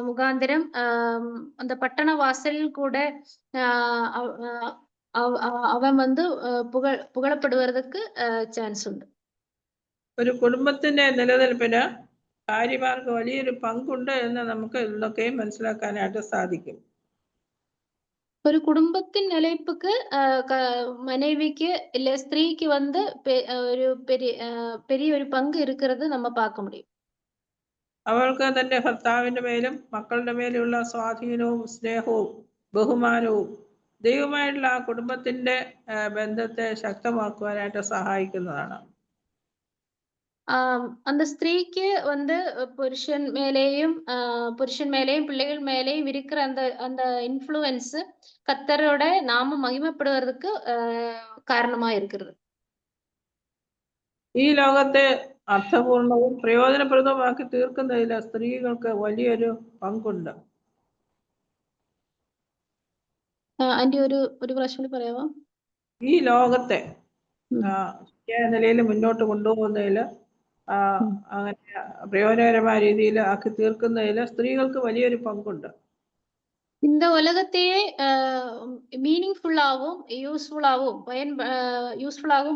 முகாந்திரம் அந்த பட்டண வாசலில் கூட அவன் வந்து புகழப்படுவதற்கு சான்ஸ் ഉണ്ട്. ഒരു കുടുംബത്തിന്റെ നിലനിൽപ്പിന് ഭാര്യമാർക്ക് വലിയൊരു പങ്കുണ്ട് എന്ന് നമുക്ക് ഇതിലൊക്കെയും മനസ്സിലാക്കാനായിട്ട് സാധിക്കും. ஒரு குடும்பத்தின் நிலைப்புக்கு மனைவிக்கு இல்ல ஸ்திரீக்கு வந்து ஒரு பெரிய ഒരു പങ്ക് இருக்கிறது நம்ம பார்க்க முடியும். അവൾക്ക് തന്റെ ഭർത്താവിന്റെ മേലും മക്കളുടെ മേലുള്ള സ്വാധീനവും സ്നേഹവും ബഹുമാനവും ദൈവമായിട്ടുള്ള ആ കുടുംബത്തിന്റെ ബന്ധത്തെ ശക്തമാക്കുവാനായിട്ട് സഹായിക്കുന്നതാണ്. அந்த ஸ்திரீக்கு வந்து புருஷன் மேலேயும் பிள்ளைகள் மேலேயும் இருக்கிற அந்த அந்த இன்ஃப்ளூயன்ஸ் கர்த்தரோட நாமம் மகிமைப்படுவதற்கு காரணமா இருக்கிறது. ഈ ലോകത്തെ അർത്ഥപൂർണവും പ്രയോജനപ്രദവുമാക്കി തീർക്കുന്നതിൽ സ്ത്രീകൾക്ക് വലിയൊരു പങ്കുണ്ട്. ആന്റി ഒരു പ്രാവശ്യം കൂടി പറയാമോ? ഈ ലോകത്തെ ശരിയായ നിലയിൽ മുന്നോട്ട് കൊണ്ടുപോകുന്നതിൽ അങ്ങനെ പ്രയോജനകരമായ രീതിയിൽ ആക്കി തീർക്കുന്നതിൽ സ്ത്രീകൾക്ക് വലിയൊരു പങ്കുണ്ട്. இந்த உலகத்தையே மீனிங்ஃபுல்லாவும் யூஸ்ஃபுல்லாகவும்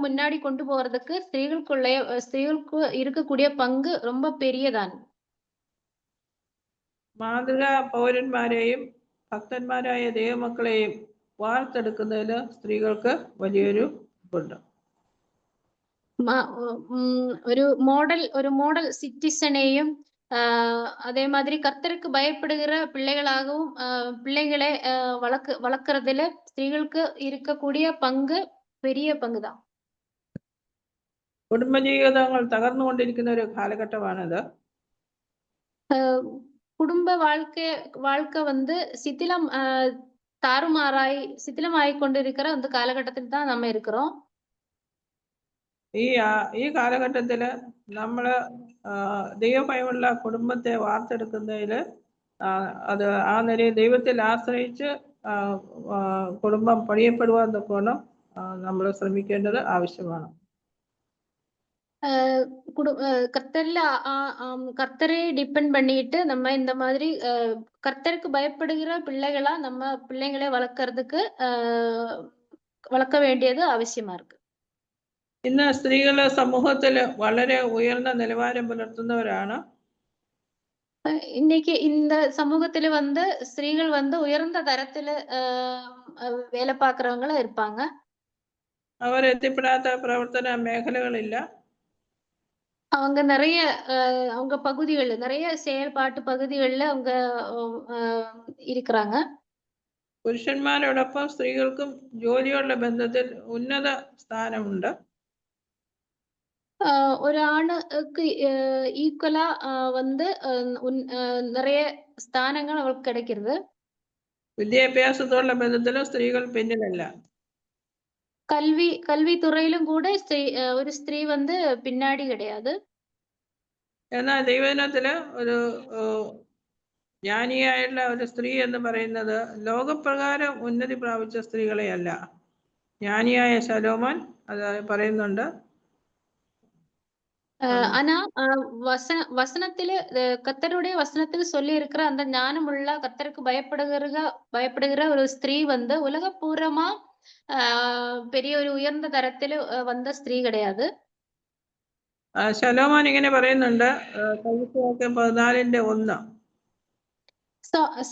முன்னாடி கொண்டு போறதுக்கு ஸ்திரீகளுக்கு இருக்கக்கூடிய பங்கு ரொம்ப பெரியதான். മാതൃകാ പൗരന്മാരെയും ഭക്തന്മാരായ ദൈവമക്കളെയും വാർത്തെടുക്കുന്നതിൽ സ്ത്രീകൾക്ക് വലിയൊരു പങ്കുണ്ട്. ஒரு மாடல் சிட்டிசனையும் அதே மாதிரி கர்த்தருக்கு பயப்படுகிற பிள்ளைகளாகவும் பிள்ளைகளை வளர்க்கறதுல ஸ்திரீகளுக்கு இருக்கக்கூடிய பங்கு பெரிய பங்குதான். കുടുംബജീവിതങ്ങൾ തകർന്നുകൊണ്ടിരിക്കുന്ന ഒരു കാലഘട്ടമാണിത്. குடும்ப வாழ்க்கை வந்து சித்திலமாய் கொண்டிருக்கிற அந்த காலகட்டத்தில் தான் நம்ம இருக்கிறோம். ഈ കാലഘട്ടത്തില് നമ്മള് ദൈവഭയമുള്ള കുടുംബത്തെ വാർത്തെടുക്കുന്നതില് അത് ആ നിലയിൽ ദൈവത്തിൽ ആശ്രയിച്ച് കുടുംബം പണിയപ്പെടുവാൻ തക്കോണം നമ്മൾ ശ്രമിക്കേണ്ടത് ആവശ്യമാണ്. கர்த்தரை டிபெண்ட் பண்ணிட்டு நம்ம இந்த மாதிரி கர்த்தருக்கு பயப்படுகிற பிள்ளைகளா நம்ம பிள்ளைங்களை வளர்க்க வேண்டியது அவசியமா இருக்கு. ഇന്ന് സ്ത്രീകള് സമൂഹത്തില് വളരെ ഉയർന്ന നിലവാരം പുലർത്തുന്നവരാണ്. இன்னைக்கு இந்த சமூகத்துல வந்து ஸ்திரீகள் வந்து உயர்ந்த தரத்துல வேலை பார்க்கறவங்களா இருப்பாங்க. അവർ എത്തിപ്പെടാത്ത പ്രവർത്തന മേഖലകളില്ല. அவங்க அவங்க பகுதிகள்ல நிறைய செயல்பாட்டு பகுதிகள்ல அவங்க இருக்கிறாங்க. പുരുഷന്മാരോടൊപ്പം സ്ത്രീകൾക്കും ജോലിയോടുള്ള ബന്ധത്തിൽ ഉന്നത സ്ഥാനമുണ്ട്. ஒரு ஆணுக்கு ஈக்குவலா வந்து நிறைய ஸ்தானங்கள் அவளுக்கு கிடைக்கிறது. വിദ്യാഭ്യാസത്തോടുള്ള ബന്ധത്തിലും സ്ത്രീകൾ പിന്നിലല്ല. கல்வித்துறையிலும் கூட ஒரு ஸ்திரீ வந்து பின்னாடி கிடையாது. എന്നാൽ ദൈവദിനത്തില് ഒരു ജ്ഞാനിയായിട്ടുള്ള ഒരു സ്ത്രീ എന്ന് പറയുന്നത് ലോകപ്രകാരം ഉന്നതി പ്രാപിച്ച സ്ത്രീകളെയല്ല. ജ്ഞാനിയായ ശലോമോൻ അത് പറയുന്നുണ്ട്. ஆனா வசனத்துல கர்த்தருடைய வசனத்தில் சொல்லி இருக்கிற அந்த ஞானமுள்ள கர்த்தருக்கு பயப்படுகிற ஒரு ஸ்திரீ வந்து உலகபூர்வமா பெரிய ஒரு உயர்ந்த தரத்தில் வந்த ஸ்திரீ கிடையாது. ശലോമോൻ ഇങ്ങനെ പറയുന്നുണ്ട് 14:1.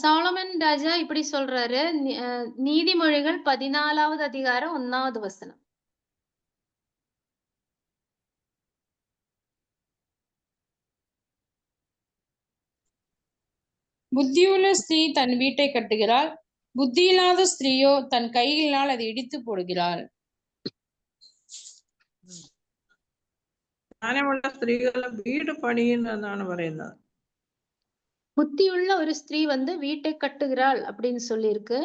சாலமன் ராஜா இப்படி சொல்றாரு, நீதிமொழிகள் 14வது அதிகாரம் 1வது வசனம். புத்தியுள்ள ஸ்திரீ தன் வீட்டை கட்டுகிறாள், புத்தியில்லாத ஸ்திரீயோ தன் கைகளினால் அதை இடித்து போடுகிறாள். ജ്ഞാനമുള്ള സ്ത്രീകൾ വീട് പണിയുന്നെന്നാണ് പറയുന്നത്. புத்தியுள்ள ஒரு ஸ்திரீ வந்து வீட்டை கட்டுகிறாள் அப்படின்னு சொல்லி இருக்கு.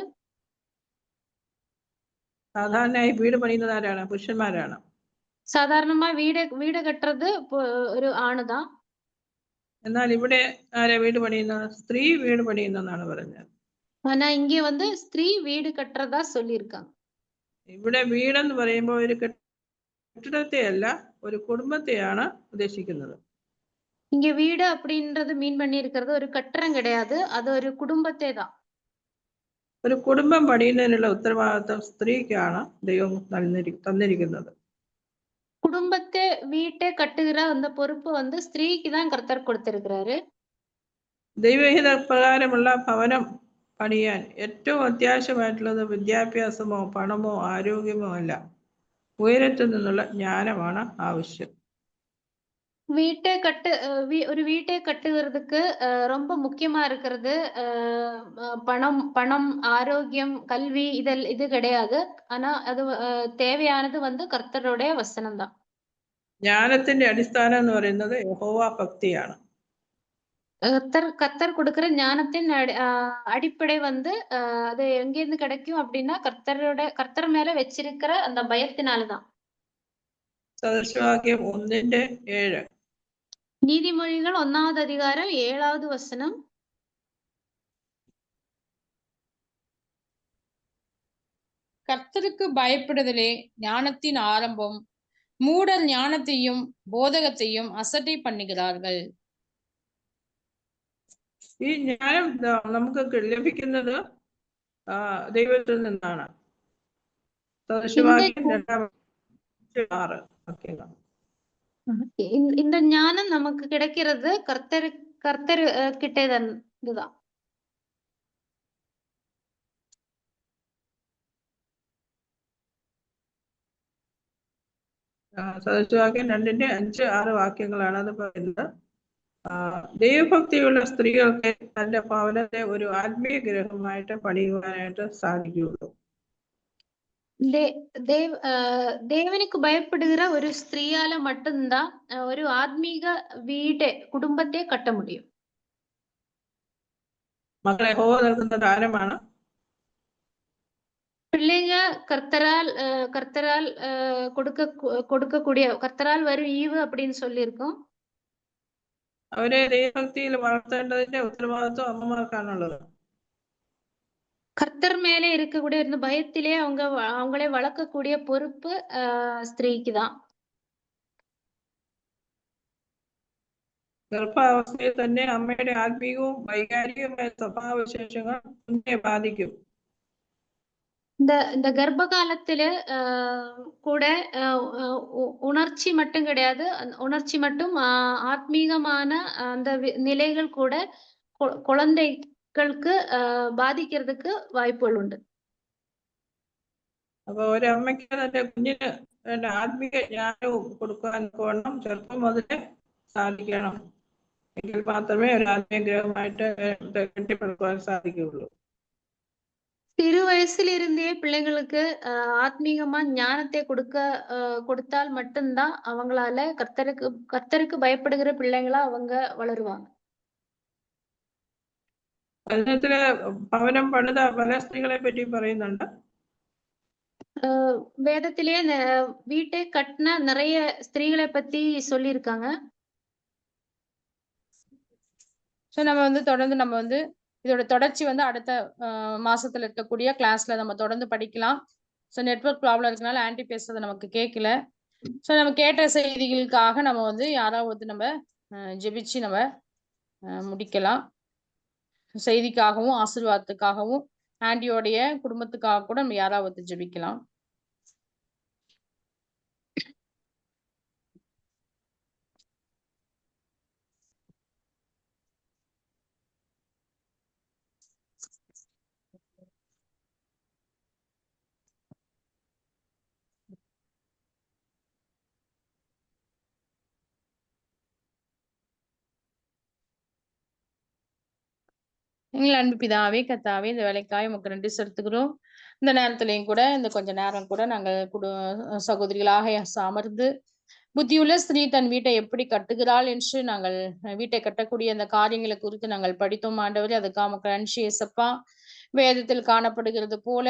സാധാരണയായി വീട് പണിയുന്നത് ആരാണ്? പുരുഷന്മാരാണ്. സാധാരണമായി വീട് കട്ടുறது ഒരു ആണുதான். എന്നാൽ ഇവിടെ ആരാ വീട് പണിയുന്നത്? സ്ത്രീ വീട് പണിയുന്നെന്നാണ് പറഞ്ഞത്. ஆனா இங்க வந்து ஸ்திரீ வீடு கட்டுறதா சொல்லியிருக்காங்க. ഇവിടെ വീടെന്ന് പറയുമ്പോൾ ഒരു കെട്ടിടത്തെയല്ല, ഒരു കുടുംബത്തെയാണ് ഉദ്ദേശിക്കുന്നത്. இங்க வீடு அப்படின்றது மீன் பண்ணி இருக்கிறது ஒரு கட்டடம் கிடையாது, அது ஒரு குடும்பத்தை தான். ഒരു കുടുംബം പണിയുന്നതിനുള്ള ഉത്തരവാദിത്വം സ്ത്രീക്കാണ് ദൈവം തന്നിരിക്കുന്നത്. குடும்பத்தை வீட்டை கட்டுகிற அந்த பொறுப்பு வந்து ஸ்திரீக்கு தான் கர்த்தர் கொடுத்திருக்கிறாரு. ദൈവഹിത പ്രകാരമുള്ള ഭവനം പണിയാൻ ഏറ്റവും അത്യാവശ്യമായിട്ടുള്ളത് വിദ്യാഭ്യാസമോ പണമോ ആരോഗ്യമോ അല്ല, ഉയരത്തിൽ നിന്നുള്ള ജ്ഞാനമാണ് ആവശ്യം. ஒரு வீட்டை கட்டுகிறதுக்கு ரொம்ப முக்கியமா இருக்கிறது பணம், ஆரோக்கியம், கல்வி இது கிடையாது. ஆனா அது தேவையானது வந்து கர்த்தருடைய வசனம் தான். ஞானത്തിന്റെ அடிസ്ഥാനം എന്ന് പറയുന്നത് യഹോവ ഭക്തിയാണ്. கர்த்தர் கொடுக்கிற ஞானத்தின் அடிப்படை வந்து அது எங்கிருந்து கிடைக்கும் அப்படின்னா கர்த்தர் மேல வச்சிருக்கிற அந்த பயத்தினாலதான். സദൃശവാക്യം 1:7. நீதிமொழிகள் 1வது அதிகாரம் 7வது வசனம். கர்த்தருக்கு பயப்படுதலே ஞானத்தின் ஆரம்பம், மூடர் ஞானத்தையும் போதகத்தையும் அசட்டை பண்ணுகிறார்கள். ഈ ജ്ഞാനം നമുക്ക് ലഭിക്കുന്നത് ദൈവത്തിൽ നിന്നാണ്. സദൃശവാക്യം 2:6. இந்த ஞானம் நமக்கு கிடைக்கிறது கர்த்தர் கிட்டே இருந்துதான். സദൃശവാക്യം 2:5-6 വാക്യങ്ങളാണ് അത് പറയുന്നത്. ദൈവഭക്തിയുള്ള സ്ത്രീകൾക്ക് തന്റെ ഭവനത്തെ ഒരു ആത്മീയ ഗ്രഹമായിട്ട് പണിയുവാനായിട്ട് സാധിക്കുകയുള്ളൂ. தேவனுக்கு பயப்படுகிற ஒரு ஸ்திரீயால மட்டும்தான் ஒரு ஆத்மீக குடும்பத்தை கட்ட முடியும். മക്കളെ യഹോവ നൽകുന്ന ദാനമാണ്. பிள்ளைங்க கர்த்தரால் கொடுக்கக்கூடிய கர்த்தரால் வரும் ஈவு அப்படின்னு சொல்லியிருக்கோம். അവരെ ദൈവഭക്തിയിൽ വളർത്തേണ്ടതിന്റെ ഉത്തരവാദിത്വം അമ്മമാർക്കാണുള്ളത്. கர்த்தர் மேலே இருக்கக்கூடிய இந்த பயத்திலே அவங்களே வளர்க்கக்கூடிய பொறுப்பு ஸ்திரீக்கு தான். ഗർഭാവസ്ഥയിൽ തന്നെ അമ്മയുടെ ആത്മീയവും വൈകാരികവുമായ സ്വഭാവവിശേഷങ്ങൾ കുഞ്ഞിനെ ബാധിക്കും. இந்த கர்ப்ப காலத்துல கூட உணர்ச்சி மட்டும் கிடையாது, உணர்ச்சி மட்டும் ஆத்மீகமான அந்த நிலைகள் கூட குழந்தைகளுக்கு பாதிக்கிறதுக்கு வாய்ப்புகள் உண்டு. അപ്പൊ ഒരമ്മയ്ക്ക് തന്റെ കുഞ്ഞിന് ആത്മീയ ജ്ഞാനവും കൊടുക്കാൻ വേണം ചെറുപ്പം മുതലേ സാധിക്കണം. എങ്കിൽ മാത്രമേ ഒരു ആത്മീയ ഗ്രഹമായിട്ട് കെട്ടിപ്പടുക്കാൻ സാധിക്കുകയുള്ളൂ. சிறு வயசுல இருந்தே பிள்ளைங்களுக்கு ஆத்மீகமா ஞானத்தை கொடுத்தால் மட்டும்தான் அவங்களால கர்த்தருக்கு பயப்படுகிற பிள்ளைங்களா அவங்க வளருவாங்க. വചനത്തില് ഭവനം പണിത പല സ്ത്രീകളെ പറ്റി പറയുന്നുണ്ട്. வேதத்திலேயே வீட்டை கட்டின நிறைய ஸ்திரீகளை பத்தி சொல்லியிருக்காங்க. ஸோ நம்ம தொடர்ந்து இதோட தொடர்ச்சி அடுத்த மாசத்துல இருக்கக்கூடிய கிளாஸ்ல நம்ம தொடர்ந்து படிக்கலாம். ஸோ நெட்வொர்க் ப்ராப்ளம் இருக்கனால ஆன்டி பேசுறது நமக்கு கேட்கல. ஸோ நம்ம கேட்ட செய்திகளுக்காக நம்ம யாராவது நம்ம ஜெபிச்சு நம்ம முடிக்கலாம். செய்திக்காகவும் ஆசீர்வாதத்துக்காகவும் ஆண்டியோடைய குடும்பத்துக்காக கூட நம்ம யாராவது ஜெபிக்கலாம். எங்கள் அன்பு பிதாவே கர்த்தாவே, இந்த வேலைக்காய் உமக்கு நன்றி செலுத்துகிறோம். இந்த நேரத்திலையும் கூட இந்த கொஞ்ச நேரம் கூட நாங்கள் சகோதரிகளாக அமர்ந்து புத்தியுள்ள ஸ்திரீ தன் வீட்டை எப்படி கட்டுகிறாள் என்று நாங்கள் வீட்டை கட்டக்கூடிய அந்த காரியங்களை குறித்து நாங்கள் படித்தோம் ஆண்டவரே. அதுக்காக உமக்கு நன்றி ஏசப்பா. வேதத்தில் காணப்படுகிறது போல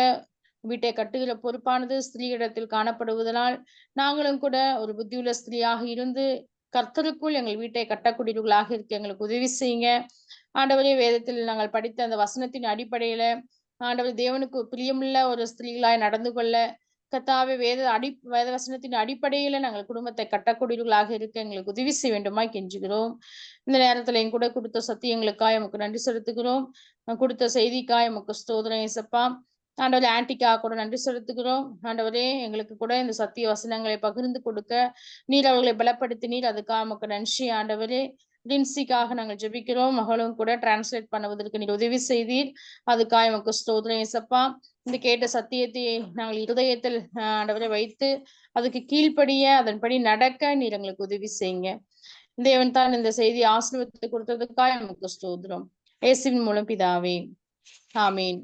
வீட்டை கட்டுகிற பொறுப்பானது ஸ்திரீயிடத்தில் காணப்படுவதனால் நாங்களும் கூட ஒரு புத்தியுள்ள ஸ்திரீயாக இருந்து கர்த்தருக்குள் எங்கள் வீட்டை கட்டக்கூடியவர்களாக இருக்க எங்களுக்கு உதவி செய்யுங்க ஆண்டவரே. வேதத்தில் நாங்கள் படித்த அந்த வசனத்தின் அடிப்படையில ஆண்டவர் தேவனுக்கு பிரியமுள்ள ஒரு ஸ்திரீகளாய் நடந்து கொள்ள கர்த்தாவே வேத வசனத்தின் அடிப்படையில நாங்கள் குடும்பத்தை கட்டக்கூடியவர்களாக இருக்க எங்களுக்கு உதவி செய்ய வேண்டுமாய் கெஞ்சுகிறோம். இந்த நேரத்துல என் கூட கொடுத்த சத்தியங்களுக்காய் உமக்கு நன்றி செலுத்துகிறோம். கொடுத்த செய்திக்காய் உமக்கு ஸ்தோத்திரம் ஏசப்பா. ஆண்டவரே ஆன்டிக்காக கூட நன்றி செலுத்துகிறோம். ஆண்டவரே எங்களுக்கு கூட இந்த சத்திய வசனங்களை பகிர்ந்து கொடுக்க நீர் அவர்களை பலப்படுத்தினீர், அதுக்காக உமக்கு நன்றி ஆண்டவரே. லின்சிக்காக நாங்கள் ஜெபிக்கிறோம். மகளும் கூட டிரான்ஸ்லேட் பண்ணுவதற்கு நீர் உதவி செய்தீர், அதுக்காக உமக்கு ஸ்தோத்திரம் ஏசப்பா. இந்த கேட்ட சத்தியத்தை நாங்கள் இருதயத்தில் ஆண்டவரை வைத்து அதுக்கு கீழ்ப்படிய அதன்படி நடக்க நீர் எங்களுக்கு உதவி செய்யுங்க. தேவன் தான் இந்த செய்தி ஆசீர்வாதத்தை கொடுத்ததுக்காக நமக்கு ஸ்தோத்திரம். இயேசுவின் மூலம் பிதாவே, ஆமீன்.